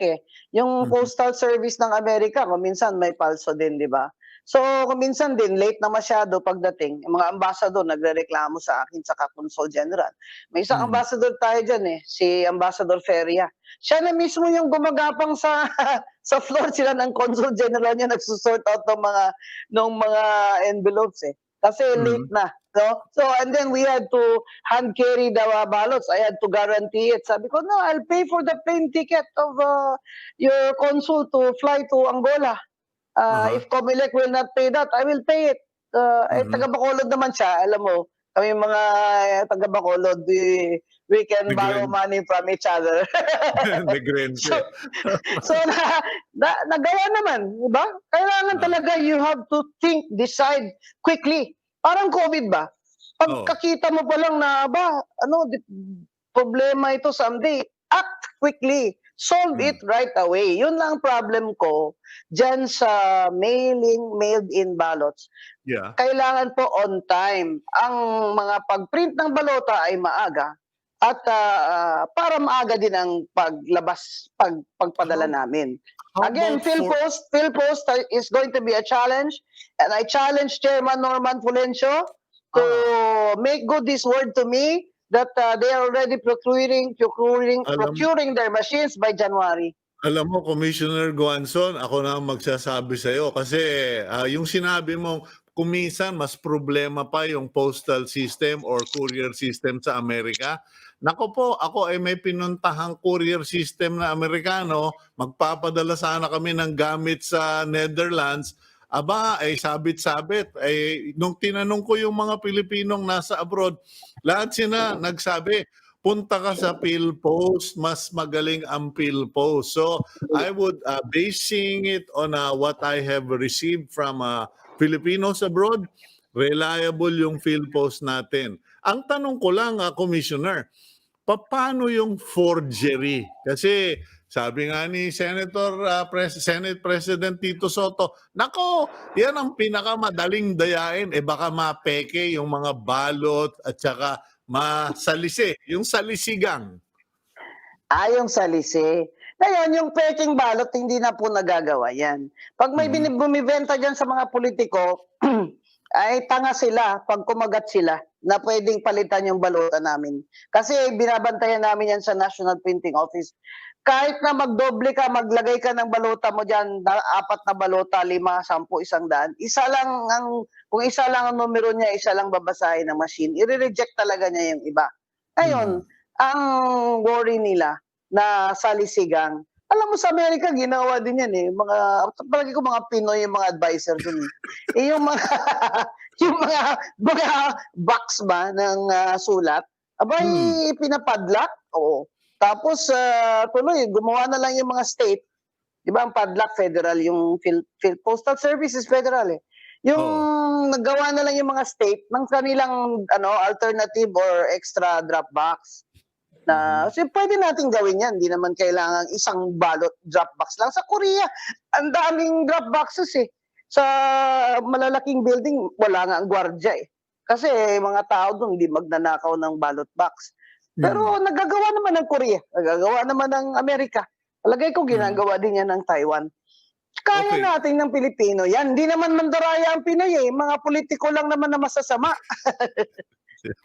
yung postal service ng Amerika, kung minsan may palso din, di ba? So, kung minsan din, late na masyado pagdating, yung mga ambassador nagrereklamo sa akin sa Consul General. May isang ambassador tayo dyan si Ambassador Feria. Siya na mismo yung gumagapang sa sa floor sila ng Consul General niya, nagsusort out ng mga envelopes Kasi late na. No? So, and then we had to hand carry the ballots. I had to guarantee it. Sabi ko, no, I'll pay for the plane ticket of your consul to fly to Angola. If COMELEC will not pay that, I will pay it. Taga-Bacolod naman siya, alam mo, kami mga taga-Bacolod, we can borrow money from each other. so nagawa naman, di ba? Kailangan talaga you have to think, decide quickly. Parang COVID ba? Pagkakita mo pa lang na, problema ito someday, act quickly. Solve it right away. Yun lang problem ko dyan sa mailed-in ballots. Yeah. Kailangan po on time. Ang mga pag-print ng balota ay maaga at para maaga din ang pagpadala namin. Again, PhilPost is going to be a challenge, and I challenge Chairman Norman Fulencio to make good this word to me that they are already procuring their machines by January. Alam mo, Commissioner Guanzon, ako na ang magsasabi sa iyo kasi yung sinabi mo, kuminsan mas problema pa yung postal system or courier system sa Amerika. Nako po, ako ay may pinuntahang courier system na Amerikano, magpapadala sana kami ng gamit sa Netherlands. aba, ay sabit-sabit. Ay, nung tinanong ko yung mga Pilipinong nasa abroad, lahat sila nagsabi, punta ka sa PhilPost, mas magaling ang PhilPost. So, I would, basing it on what I have received from Filipinos abroad, reliable yung PhilPost natin. Ang tanong ko lang, Commissioner, paano yung forgery? Kasi sabi nga ni Senate President Tito Soto, nako, yan ang pinakamadaling dayain. Baka mapeke yung mga balot at saka masalisi, yung salisigang. Yung salisi. Ngayon, yung peking balot, hindi na po nagagawa yan. Pag may bumibenta dyan sa mga politiko, ay tanga sila pag kumagat sila na pwedeng palitan yung balota namin. Kasi binabantayan namin yan sa National Printing Office. Kahit na magdoble ka, maglagay ka ng balota mo dyan, 4 na balota, 5, 10, 100, kung isa lang ang numero niya, isa lang babasahin ng machine, i-reject talaga niya yung iba. Ngayon, ang worry nila na salisigang, alam mo sa Amerika, ginawa din yan eh. Palagi ko mga Pinoy yung mga advisor dun eh. Yung mga, yung mga box ba ng sulat, abay, pinapadlock, oo. Tapos, tuloy, gumawa na lang yung mga state. Di ba, ang padlock federal, yung Postal Service is federal eh. Yung nagawa na lang yung mga state ng kanilang alternative or extra drop box. So pwede natin gawin yan. Hindi naman kailangan isang balot drop box lang. Sa Korea, ang daming drop boxes eh. Sa malalaking building, wala nga ang gwardiya eh. Kasi mga tao doon hindi magnanakaw ng ballot box. Pero nagagawa naman ng Korea, nagagawa naman ng Amerika. Palagay ko ginagawa din yan ng Taiwan. Kaya natin ng Pilipino yan. Hindi naman mandaraya ang Pinoy eh. Mga politiko lang naman na masasama.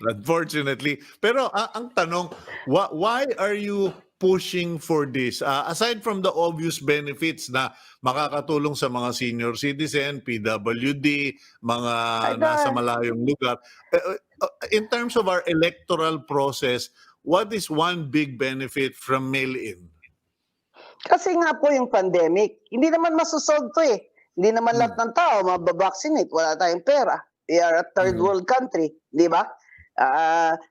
Unfortunately. Pero ang tanong, why are you pushing for this? Aside from the obvious benefits na makakatulong sa mga senior citizen, PWD, mga nasa malayong lugar, in terms of our electoral process, what is one big benefit from mail-in? Kasi nga po yung pandemic, hindi naman masusolve to eh. Hindi naman lahat ng tao mababaksinate, wala tayong pera. We are a third world country, di ba?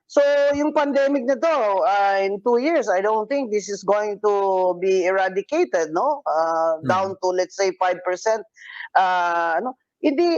So yung pandemic na to, in 2 years, I don't think this is going to be eradicated, no? Down to let's say 5%. Hindi.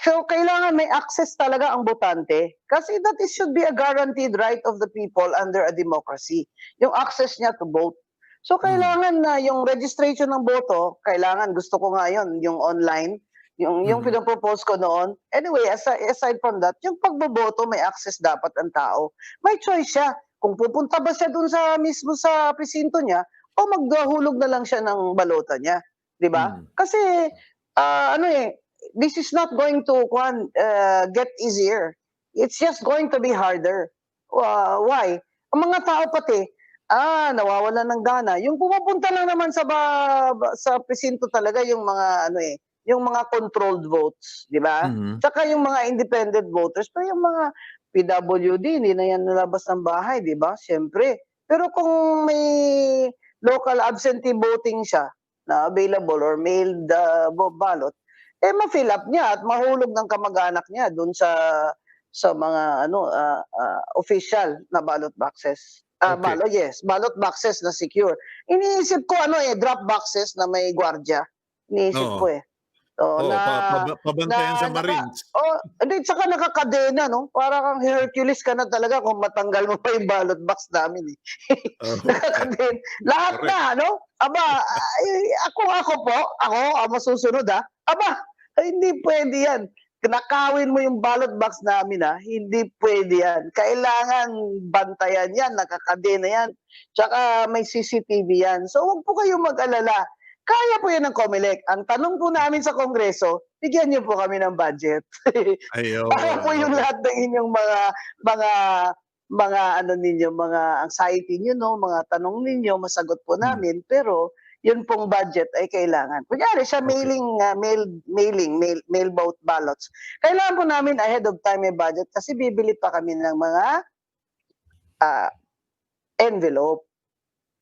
So kailangan may access talaga ang botante kasi that should be a guaranteed right of the people under a democracy. Yung access niya to vote. So kailangan na yung registration ng boto, kailangan, gusto ko nga yun, yung online, yung pinapropose ko noon. Anyway, aside from that, yung pagboboto, may access dapat ang tao. May choice siya. Kung pupunta ba siya dun mismo sa presinto niya, o maghulog na lang siya ng balota niya. Di ba? Kasi, this is not going to get easier. It's just going to be harder. Why? Ang mga tao pati, nawawala ng gana. Yung pumupunta lang naman sa presinto talaga yung mga yung mga controlled votes, di ba? Tsaka yung mga independent voters, pero yung mga PWD, hindi na yan nalabas ng bahay, di ba? Siyempre. Pero kung may local absentee voting siya na available or mailed ballot, ma-fill up niya at mahulog ng kamag-anak niya dun sa mga official na ballot boxes. Ballot boxes na secure. Iniisip ko drop boxes na may gwardiya. Iniisip ko eh. Pabantayan sa Marines. Hindi, tsaka nakakadena, no? Para kang Hercules ka na talaga kung matanggal mo pa yung ballot box namin eh. Nakakadena. Lahat na, no? Aba, ako masusunod Aba, hindi pwede yan. Nakawin mo yung ballot box namin hindi pwede yan. Kailangan bantayan yan, nakakadena yan. Tsaka may CCTV yan. So huwag po kayong mag-alala. Kaya po yan ng COMELEC. Ang tanong po namin sa Kongreso, bigyan niyo po kami ng budget. Para po yung lahat ng inyong mga anxiety niyo, no, mga tanong ninyo, masagot po namin. Pero yun pong budget ay kailangan. Kunyari sa mail vote ballots. Kailangan po namin ahead of time may budget kasi bibili pa kami ng mga envelope.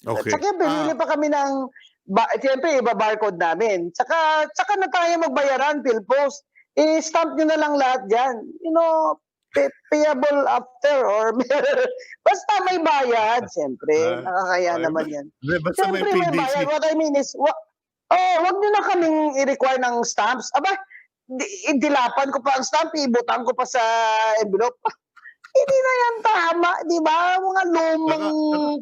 Okay. Saka bibili pa kami ng siyempre, iba-barcode namin. Tsaka na tayo magbayaran, PhilPost. I-stamp nyo na lang lahat dyan. Payable after or basta may bayad, siyempre. Nakakaya naman yan. Basta may Siyempre, may PDC. bayad. What I mean is, wag nyo na kaming i-require ng stamps. Aba, dilapan ko pa ang stamp, ibutang ko pa sa envelope. Hindi na yan tama, di ba? Mga lumang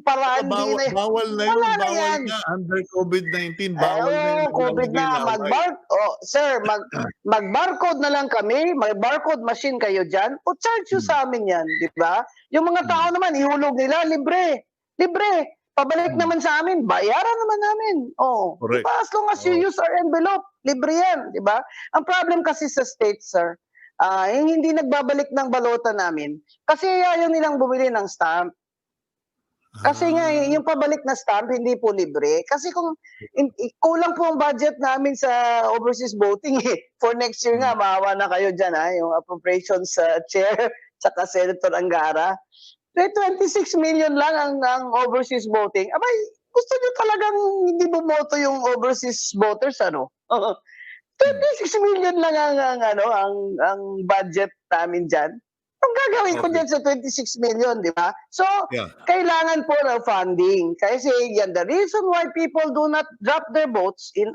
paraan. Bawal na yun. Wala na Bawal yan. na. Under COVID-19, bawal na yun. COVID na. Sir, mag-barcode na lang kami. May barcode machine kayo dyan. O charge nyo sa amin yan, di ba? Yung mga tao naman, ihulog nila, libre. Libre. Pabalik naman sa amin, bayaran naman namin. Correct. Diba? As long as you use our envelope, libre yan, di ba? Ang problem kasi sa state, sir, yung hindi nagbabalik ng balota namin, kasi ayaw nilang bumili ng stamp. Kasi nga, yung pabalik na stamp, hindi po libre. Kasi kung kulang po ang budget namin sa overseas voting, for next year nga, maawa na kayo dyan, yung appropriations chair, tsaka Senator Angara. 26 million lang ang overseas voting. Abay, gusto nyo talagang hindi bumoto yung overseas voters, ano? 26 million lang ang budget namin dyan. Ang gagawin ko dyan sa 26 million, di ba? So, kailangan po ng funding. Kasi yan, the reason why people do not drop their votes in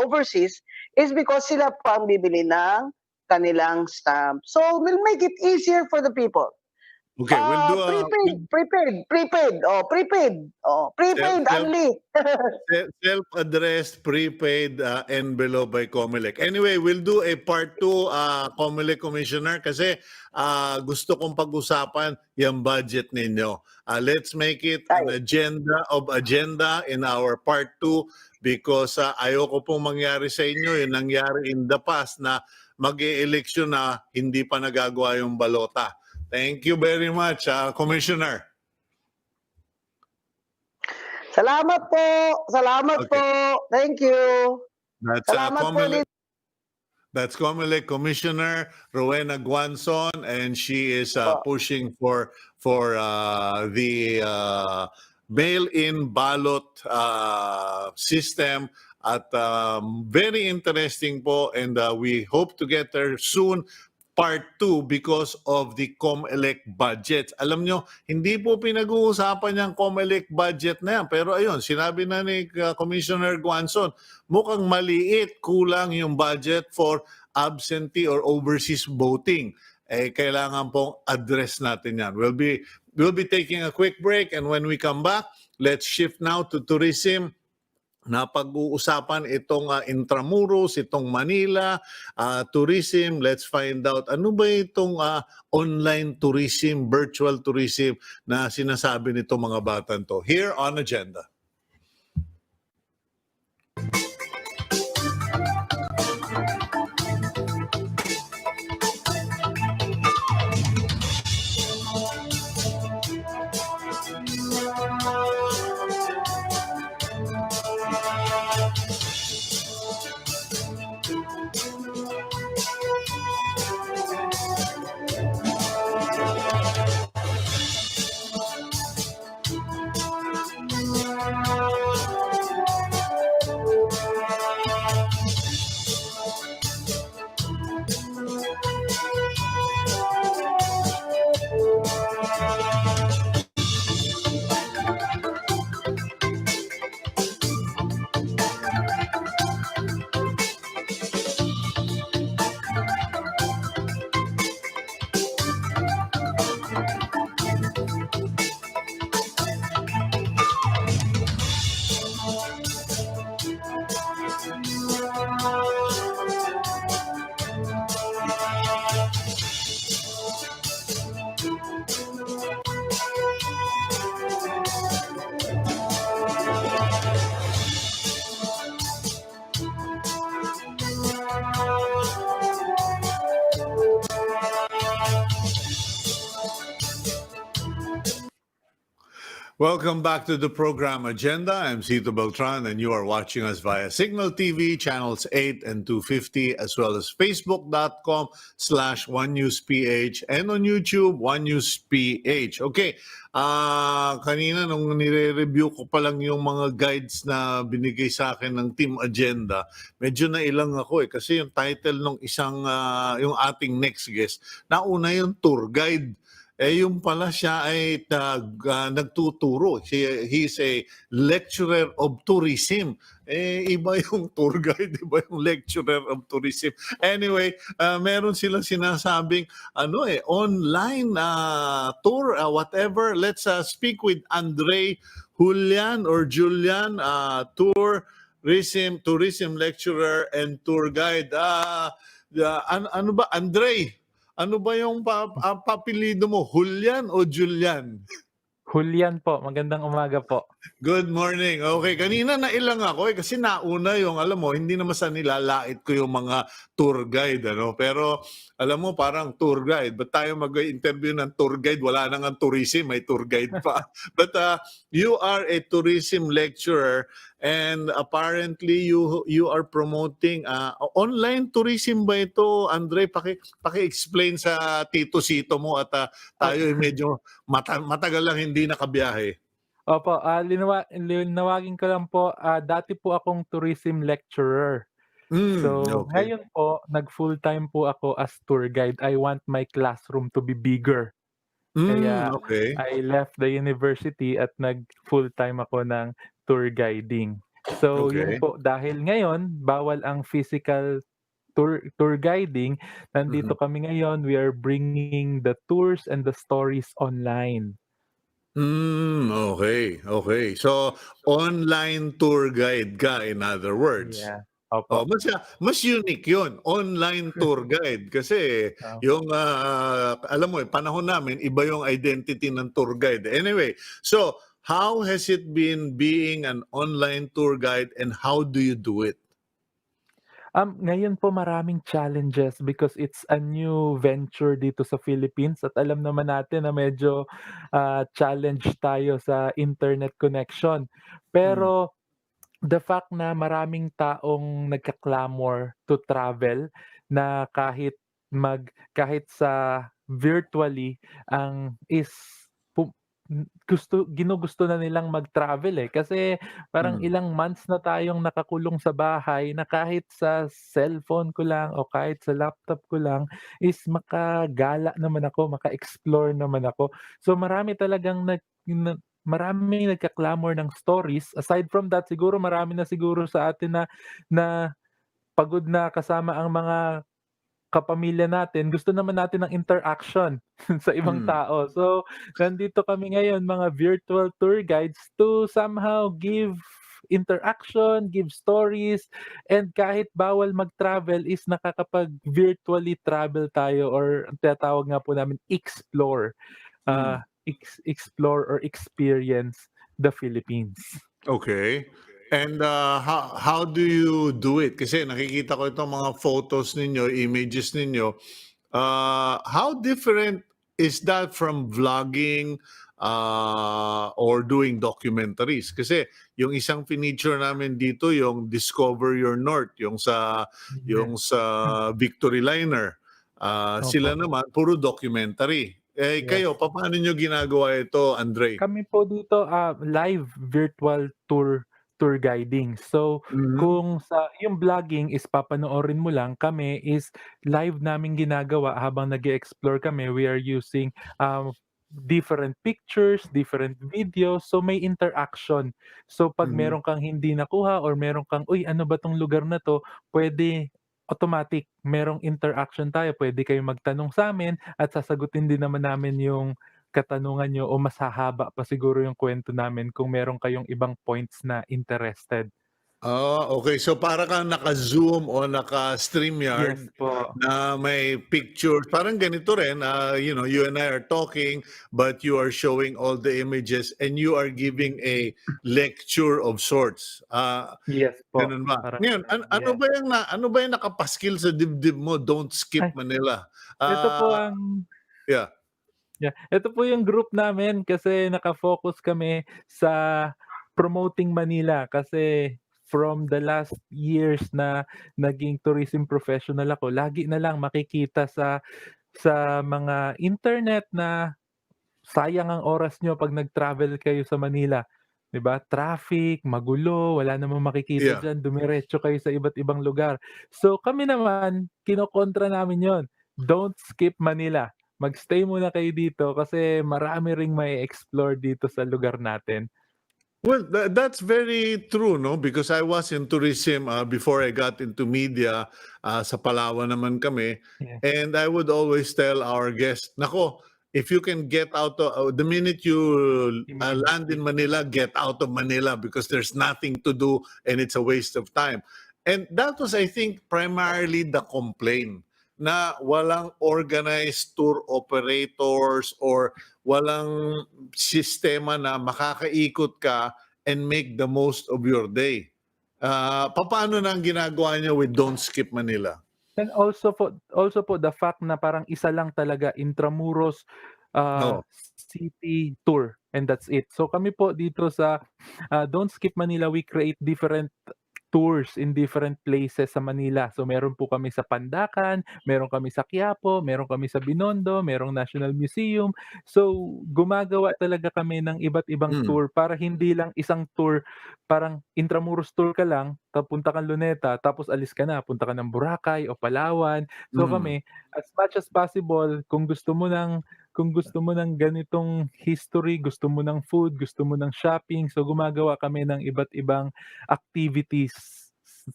overseas is because sila pa ang bibili ng kanilang stamp. So, we'll make it easier for the people. Okay, we'll do a prepaid only. Self-addressed prepaid envelope by COMELEC. Anyway, we'll do a part 2, COMELEC Commissioner, kasi gusto kong pag-usapan yung budget ninyo. Let's make it an agenda in our part 2 because ayoko pong mangyari sa inyo yung nangyari in the past na mag-e-eleksyon na hindi pa nagagawa yung balota. Thank you very much, Commissioner. Salamat po. Thank you. That's COMELEC Commissioner Rowena Guanzon, and she is pushing for the mail-in ballot system. At very interesting po, and we hope to get there soon. Part 2 because of the COMELEC budget. Alam nyo, hindi po pinag-uusapan yung COMELEC budget na yan. Pero ayun, sinabi na ni Commissioner Guanzon, mukhang maliit, kulang yung budget for absentee or overseas voting. Kailangan pong address natin yan. We'll be taking a quick break, and when we come back, let's shift now to tourism. Na pag-uusapan itong Intramuros, itong Manila, tourism. Let's find out ano ba itong online tourism, virtual tourism na sinasabi nitong mga batan to. Here on Agenda. Welcome back to the program Agenda. I'm Cito Beltran, and you are watching us via Signal TV, channels 8 and 250, as well as facebook.com/OneNewsPH, and on YouTube, OneNewsPH. Okay, kanina nung nire-review ko pa lang yung mga guides na binigay sa akin ng Team Agenda, medyo nailang ako kasi yung title ng yung ating next guest, nauna yung tour guide. Yung pala siya ay nagtuturo. He's a lecturer of tourism. Iba yung tour guide, iba yung lecturer of tourism. Anyway, meron silang sinasabing online tour, whatever. Let's speak with Andre Julian or Julian, tourism lecturer and tour guide. Ano ba, Andre? Ano ba yung papilido mo? Julian o Julian? Julian po, magandang umaga po. Good morning. Okay, kanina nailang ako kasi nauna yung, alam mo, hindi naman sa nilalait ko yung mga tour guide, Pero, alam mo, parang tour guide. Ba't tayo mag-interview ng tour guide? Wala nang ang tourism, may tour guide pa. But you are a tourism lecturer and apparently you are promoting online tourism ba ito, Andre? Paki-explain sa Tito Sito mo at tayo medyo matagal lang hindi nakabiyahe. Opo, linawagin ko lang po, dati po akong tourism lecturer. So, Okay. ngayon po, nag-full-time po ako as tour guide. I want my classroom to be bigger. Kaya Okay. I left the university at nag-full-time ako ng tour guiding. So, Okay. yun po, dahil ngayon, bawal ang physical tour guiding, nandito kami ngayon, we are bringing the tours and the stories online. Okay. Okay. So, online tour guide ka, in other words. Yeah. Oh, Opo. mas unique 'yun, online tour guide kasi Oh. yung alam mo panahon namin iba yung identity ng tour guide. Anyway, so how has it been being an online tour guide and how do you do it? Ngayon po maraming challenges because it's a new venture dito sa Philippines at alam naman natin na medyo challenge tayo sa internet connection. Pero the fact na maraming taong nagka-clamor to travel na kahit sa virtually ang ginugusto na nilang mag-travel kasi parang ilang months na tayong nakakulong sa bahay na kahit sa cellphone ko lang o kahit sa laptop ko lang is makagala naman ako, maka-explore naman ako. So marami talagang maraming nagka-clamor ng stories. Aside from that, siguro marami na siguro sa atin na pagod na kasama ang mga kapamilya natin, gusto naman natin ng interaction sa ibang tao. So, nandito kami ngayon mga virtual tour guides to somehow give interaction, give stories, and kahit bawal mag-travel is nakakapag-virtually travel tayo or ang tinatawag nga po namin explore. Explore or experience the Philippines. Okay. And how do you do it? Kasi nakikita ko itong mga photos ninyo, images ninyo. How different is that from vlogging or doing documentaries? Kasi yung isang feature namin dito, yung Discover Your North, yung sa Victory Liner. Sila naman puro documentary. Kayo, paano nyo ginagawa ito, Andre? Kami po dito live virtual tour guiding. So, kung yung vlogging is papanoorin mo lang, kami is live namin ginagawa habang nag-e-explore kami. We are using different pictures, different videos, so may interaction. So, pag meron kang hindi nakuha or meron kang, uy, ano ba tong lugar na to, pwede automatic, merong interaction tayo. Pwede kayo magtanong sa amin at sasagutin din naman namin yung katanungan nyo o mas hahaba pa siguro yung kwento namin kung meron kayong ibang points na interested. Okay. So para kang naka-Zoom o naka-StreamYard Yes po. na may pictures. Parang ganito rin, you and I are talking, but you are showing all the images and you are giving a lecture of sorts. Yes po. Ganun ba? Parang Ngayon, ano ba yung nakapaskil sa dibdib mo? Don't skip Ay, Manila. ito po ang Yeah. Yeah, ito po yung group namin kasi naka-focus kami sa promoting Manila kasi from the last years na naging tourism professional ako, lagi na lang makikita sa mga internet na sayang ang oras niyo 'pag nag-travel kayo sa Manila, 'di ba? Traffic, magulo, wala namang makikita Yeah. diyan, dumiretso kayo sa iba't ibang lugar. So kami naman, kinokontra namin 'yon, don't skip Manila. Mag-stay muna kayo dito kasi marami ring mae-explore dito sa lugar natin. Well, that's very true, no? Because I was in tourism before I got into media. Sa Palawan naman kami. Yeah. And I would always tell our guests, nako, if you can get out of, the minute you land in Manila, get out of Manila because there's nothing to do and it's a waste of time. And that was, I think, primarily the complaint na walang organized tour operators or walang sistema na makakaikot ka and make the most of your day. Papaano na ang ginagawa niyo with Don't Skip Manila? And also po the fact na parang isa lang talaga Intramuros, No. city tour and that's it. So kami po dito sa, Don't Skip Manila, we create different tours in different places sa Manila. So meron po kami sa Pandacan, meron kami sa Quiapo, meron kami sa Binondo, merong National Museum. So gumagawa talaga kami ng iba't ibang Mm. tour para hindi lang isang tour, parang Intramuros tour ka lang, punta kang Luneta, tapos alis ka na, punta ka ng Boracay o Palawan. So Mm. kami, as much as possible, kung gusto mo ng ganitong history, gusto mo ng food, gusto mo ng shopping, so gumagawa kami ng iba't ibang activities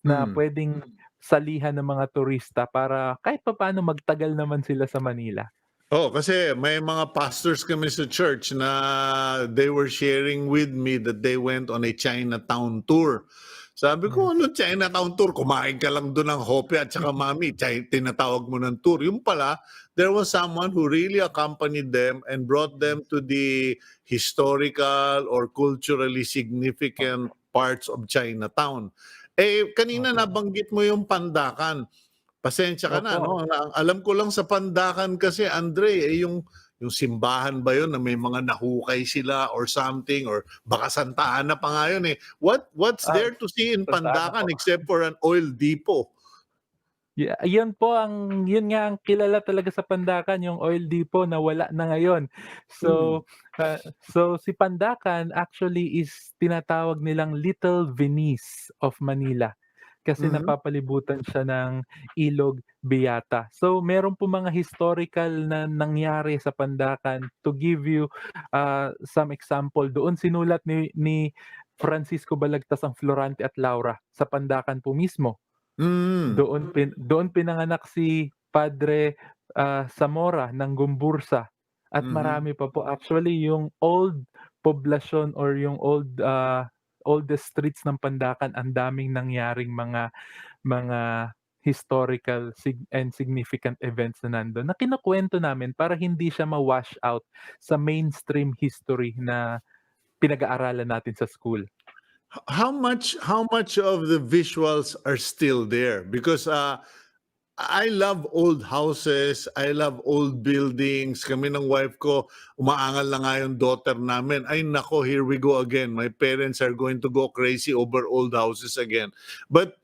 na Mm. puwedeng salihan ng mga turista para kahit papaano magtagal naman sila sa Manila. Oh, kasi may mga pastors kami sa church na they were sharing with me that they went on a Chinatown tour. Sabi ko, ano Chinatown tour? Kumain ka lang doon ng hope at saka mami, tinatawag mo ng tour. Yung pala, there was someone who really accompanied them and brought them to the historical or culturally significant parts of Chinatown. Kanina Opo. nabanggit mo yung Pandakan. Pasensya ka na, Opo. no? Alam ko lang sa Pandakan kasi, Andre, yung simbahan ba yun na may mga nahukay sila or something or baka Santa Ana pa nga yun eh. What's Ah, there to see in Santa Ana Pandakan po. except for an oil depot? Yun po yun nga ang kilala talaga sa Pandacan, yung oil depot na wala na ngayon. Mm. So si Pandacan actually is tinatawag nilang Little Venice of Manila kasi Mhm. napapalibutan siya ng Ilog Beata. So meron po mga historical na nangyari sa Pandacan. To give you some example, doon sinulat ni Francisco Balagtas ang Florante at Laura sa Pandacan po mismo. Mm. Doon pinanganak si Padre, Zamora ng Gumbursa at Mhm. marami pa po. Actually yung old poblasyon or yung oldest streets ng Pandacan, ang daming nangyaring mga historical and significant events na nandun na kinukuwento namin para hindi siya ma-wash out sa mainstream history na pinag-aaralan natin sa school. How much of the visuals are still there? Because I love old houses, I love old buildings. Kami ng wife ko, umaangal na nga yung daughter namin. Ay nako, here we go again. My parents are going to go crazy over old houses again. But,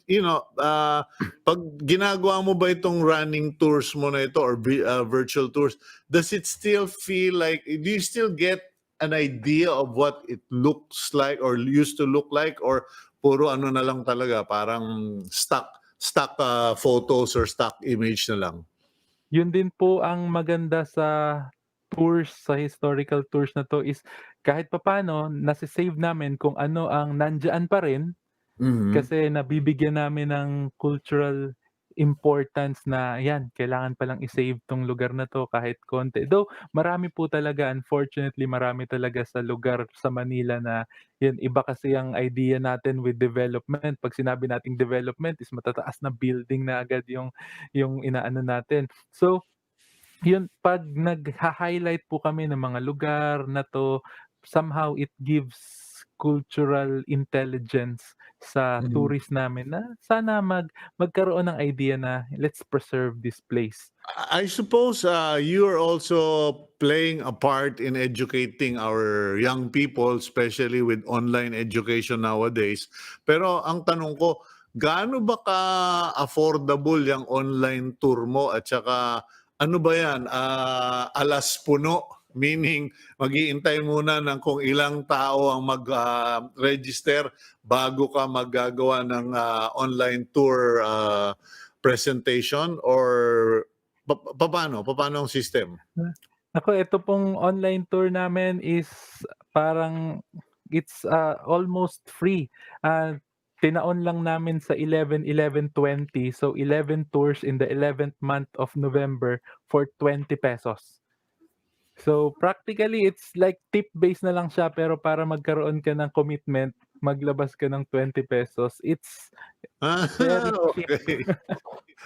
pag ginagawa mo ba itong running tours mo na ito or virtual tours, does it still feel like, do you still get an idea of what it looks like or used to look like or puro ano na lang talaga, parang stock photos or stock image na lang? Yun din po ang maganda sa tours, sa historical tours na 'to is kahit papaano nase-save namin kung ano ang nandiyan pa rin, Mhm. kasi nabibigyan namin ng cultural importance na, "Yan, kailangan palang i-save 'tong lugar na 'to kahit konti." Though marami po talaga, unfortunately marami talaga sa lugar sa Manila na yun, iba kasi ang idea natin with development. 'Pag sinabi nating development is matataas na building na agad yung inaano natin. So yun, 'pag nagha-highlight po kami ng mga lugar na 'to, somehow it gives cultural intelligence sa Mhm. tourist namin na sana magkaroon ng idea na let's preserve this place. I suppose you are also playing a part in educating our young people, especially with online education nowadays. Pero ang tanong ko, gaano ba ka-affordable yung online tour mo at saka ano ba yan, alas puno? Meaning, mag-iintay muna ng kung ilang tao ang mag-register bago ka maggagawa ng online tour presentation or papaano? Papaano ang system? Ako, ito pong online tour namin is parang it's almost free. Tinaon lang namin sa 11/11/20. So 11 tours in the 11th month of November for 20 pesos. So practically it's like tip based na lang siya pero para magkaroon ka ng commitment, maglabas ka ng 20 pesos. It's very cheap. Okay.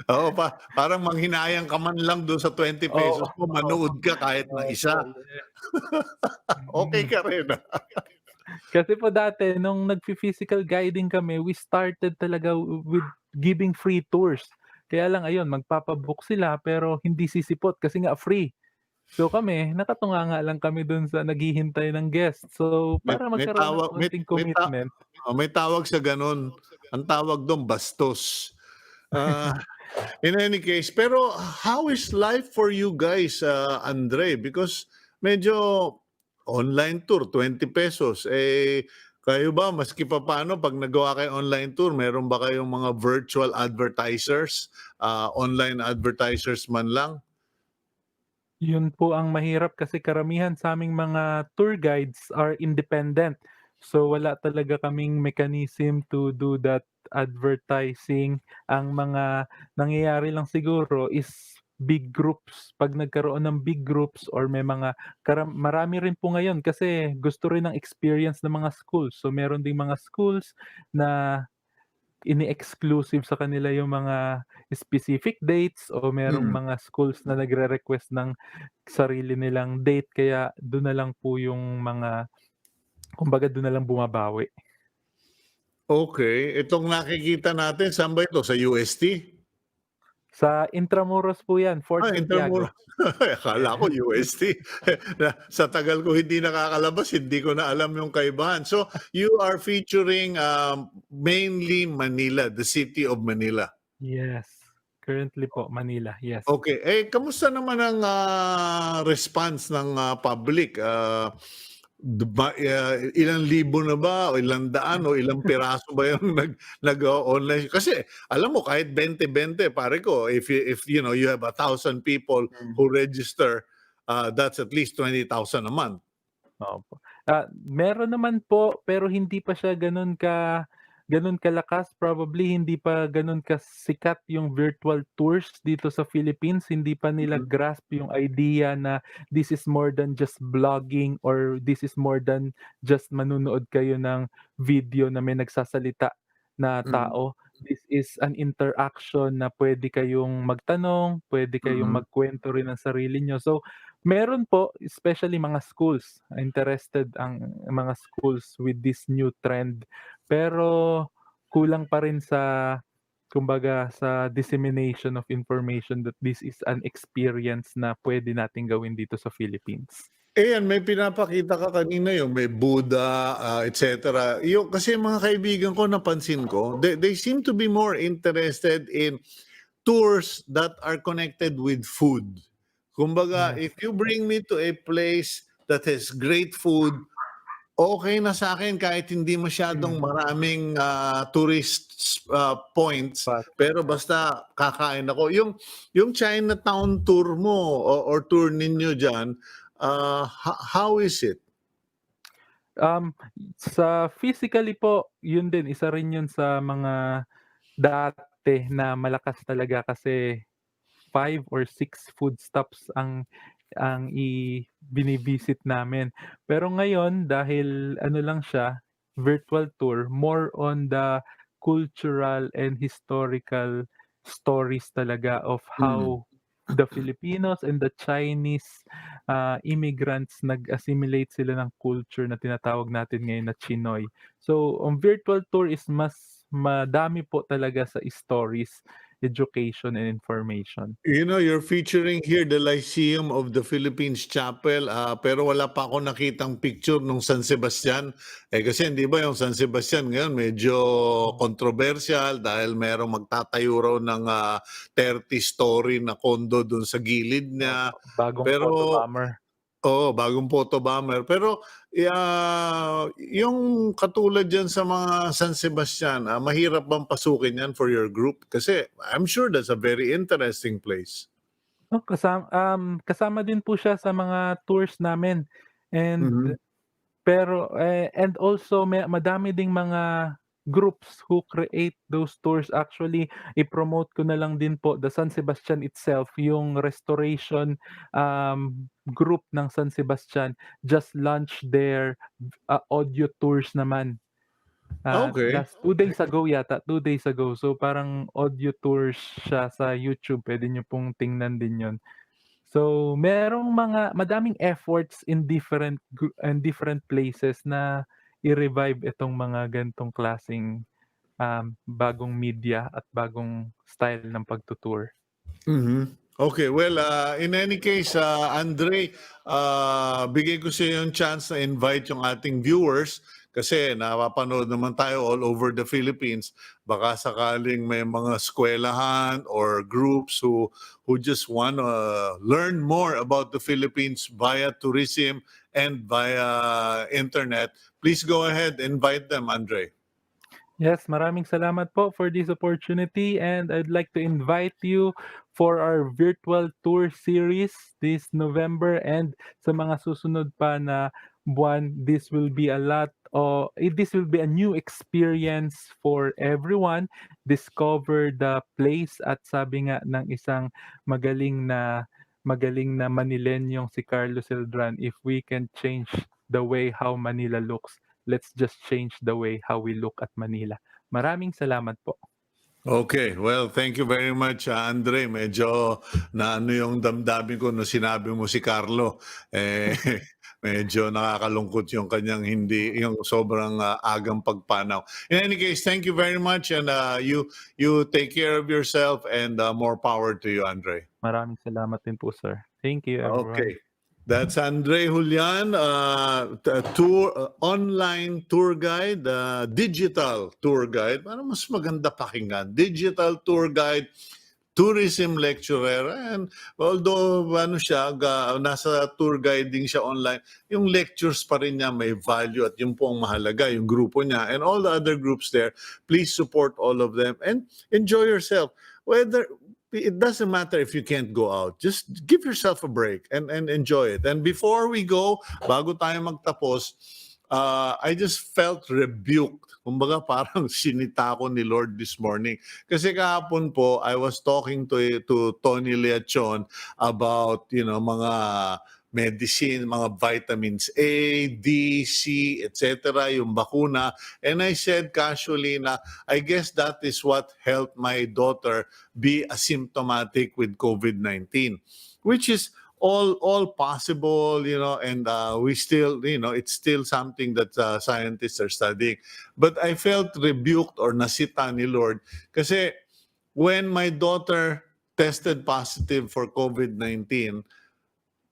Oo, parang manghinayang ka man lang doon sa 20 Oo, pesos mo, manood ka kahit na opo, isa. yes. Okay Mm. ka rin. Kasi po dati nung nagfi-physical guiding kami, we started talaga with giving free tours. Kaya lang ayun, magpapa-book sila pero hindi sisipot kasi nga free. So kami, nakatunganga lang kami dun sa naghihintay ng guest. So May para may magkaroon ng tawag konting commitment. may tawag sa gano'n. Ang tawag do'n bastos. Ah, in any case, pero how is life for you guys, Andre? Because medyo online tour, 20 pesos. Kayo ba, maski papaano, pag nagawa kayo online tour, meron ba kayong mga virtual advertisers, online advertisers man lang? Yun po ang mahirap kasi karamihan sa aming mga tour guides are independent. So wala talaga kaming mechanism to do that advertising. Ang mga nangyayari lang siguro is big groups. Pag nagkaroon ng big groups or may mga marami rin po ngayon kasi gusto rin ng experience ng mga schools. So meron ding mga schools na ini-exclusive sa kanila yung mga specific dates o merong Mm. mga schools na nagre-request ng sarili nilang date kaya dun na lang po yung mga kumbaga dun na lang bumabawi. Okay, itong nakikita natin, saan ba ito? Sa UST? Sa Intramuros po yan, Fort Intramuros. Santiago. Akala ko UST. Sa tagal ko hindi nakakalabas, hindi ko na alam yung kaibahan. So, you are featuring mainly Manila, the city of Manila. Yes, currently po Manila, yes. Okay, kamusta naman ang response ng public? Ilang libo na ba o ilang daan o ilang piraso ba yung nag-online? Kasi alam mo kahit 20-20 pare ko, if you know you have 1,000 people who register, that's at least 20,000 a month. Opo. Meron naman po, pero hindi pa siya gano'n kalakas. Probably hindi pa gano'n kasikat yung virtual tours dito sa Philippines. Hindi pa nila Mhm. grasp yung idea na this is more than just vlogging or this is more than just manunood kayo ng video na may nagsasalita na Mhm. tao. This is an interaction na puwede kayong magtanong, puwede kayong Mhm. magkuwento rin ng sarili niyo. So meron po, especially mga schools, interested ang mga schools with this new trend. Pero kulang pa rin sa kumbaga sa dissemination of information that this is an experience na puwede nating gawin dito sa Philippines. Yan, may pinapakita ka kanina yung may Buddha, et cetera. Yung kasi mga kaibigan ko napansin ko, they seem to be more interested in tours that are connected with food. Kumbaga, Yes. if you bring me to a place that has great food, okay na sa akin kahit hindi masyadong maraming tourist points, But pero basta kakain ako. Yung Chinatown tour mo or tour ninyo diyan, how is it? Sa physically po, yun din isa rin yun sa mga dati na malakas talaga kasi 5 or 6 food stops ang bini-visit namin. Pero ngayon dahil ano lang siya, virtual tour, more on the cultural and historical stories talaga of Mm. how the Filipinos and the Chinese immigrants, nag-assimilate sila ng culture na tinatawag natin ngayon na Chinoy. So, ang virtual tour is mas madami po talaga sa stories, education, and information. You know, you're featuring here the Lyceum of the Philippines Chapel, pero wala pa ako nakitang picture nung San Sebastian. Kasi hindi ba yung San Sebastian ngayon medyo controversial dahil merong magtatayo raw ng 30-story na condo dun sa gilid niya. Bagong Pero photo bomber. Oo, bagong photo bomber. Pero yung katulad diyan sa mga San Sebastian, mahirap bang pasukin yan for your group? Kasi I'm sure that's a very interesting place. Kasama din po siya sa mga tours namin, and Mhm. and also madami ding mga groups who create those tours. Actually, i-promote ko na lang din po the San Sebastian itself, yung restoration group ng San Sebastian just launched their audio tours naman. Okay. Last 2 days ago yata, 2 days ago. So parang audio tours siya sa YouTube, puwede niyo pong tingnan din 'yon. So, merong madaming efforts in different places na i-revive itong mga ganitong klaseng, bagong media at bagong style ng pagtu-tour. Mhm. Okay, well, in any case, Andre, bigay ko sa iyo yung chance na invite yung ating viewers kasi napapanood naman tayo all over the Philippines. Baka sakaling may mga eskwelahan or groups who just want to learn more about the Philippines via tourism and via internet. Please go ahead, invite them, Andre. Yes, maraming salamat po for this opportunity, and I'd like to invite you for our virtual tour series this November, and sa mga susunod pa na buwan. This will be this will be a new experience for everyone. Discover the place, at sabi nga ng isang magaling na Manilenyong si Carlos Celdran, if we can change the way how Manila looks, let's just change the way how we look at Manila. Maraming salamat po. Okay, well, thank you very much, Andre. Medyo naano yung damdamin ko no sinabi mo si Carlo. Medyo nakakalungkot yung kanyang yung sobrang agang pagpanaw. In any case, thank you very much, and you take care of yourself, and more power to you, Andre. Maraming salamat din po, sir. Thank you, everyone. Okay. That's Andre Julian, online tour guide, digital tour guide. Para mas maganda pakinggan. Digital tour guide, tourism lecturer, and although nasa tour guiding siya online, yung lectures pa rin niya may value, at yun po ang mahalaga, yung grupo niya. And all the other groups there, please support all of them and enjoy yourself. It doesn't matter if you can't go out. Just give yourself a break and enjoy it. And before we go, bago tayo magtapos, I just felt rebuked. Kumbaga parang sinita ko ni Lord this morning. Kasi kahapon po, I was talking to Tony Leachon about, mga medicine, mga vitamins A, D, C, etc., yung bakuna. And I said casually na I guess that is what helped my daughter be asymptomatic with COVID-19, which is all possible, and we still, it's still something that scientists are studying. But I felt rebuked or nasita ni Lord kasi when my daughter tested positive for COVID-19,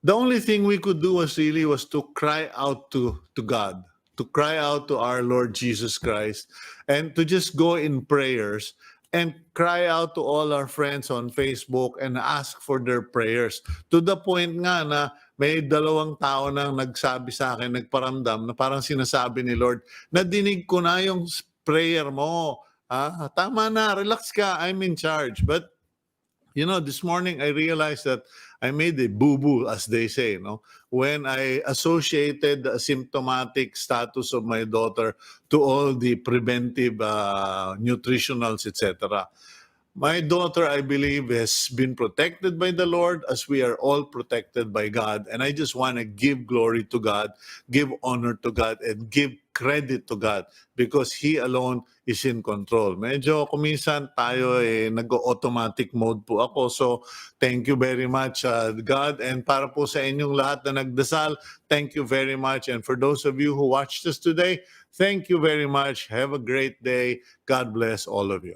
the only thing we could do was to cry out to God, to cry out to our Lord Jesus Christ, and to just go in prayers and cry out to all our friends on Facebook and ask for their prayers. To the point nga na may 2 tao nang nagsabi sa akin, nagparamdam, na parang sinasabi ni Lord, nadinig ko na yung prayer mo. Tama na, relax ka, I'm in charge. But this morning I realized that I made a boo-boo, as they say, when I associated the symptomatic status of my daughter to all the preventive nutritionals, etc. My daughter, I believe, has been protected by the Lord as we are all protected by God. And I just want to give glory to God, give honor to God, and give credit to God because He alone is in control. Medyo kuminsan tayo nag-automatic mode po ako. So thank you very much God, and para po sa inyong lahat na nagdasal, thank you very much. And for those of you who watched us today, thank you very much. Have a great day. God bless all of you.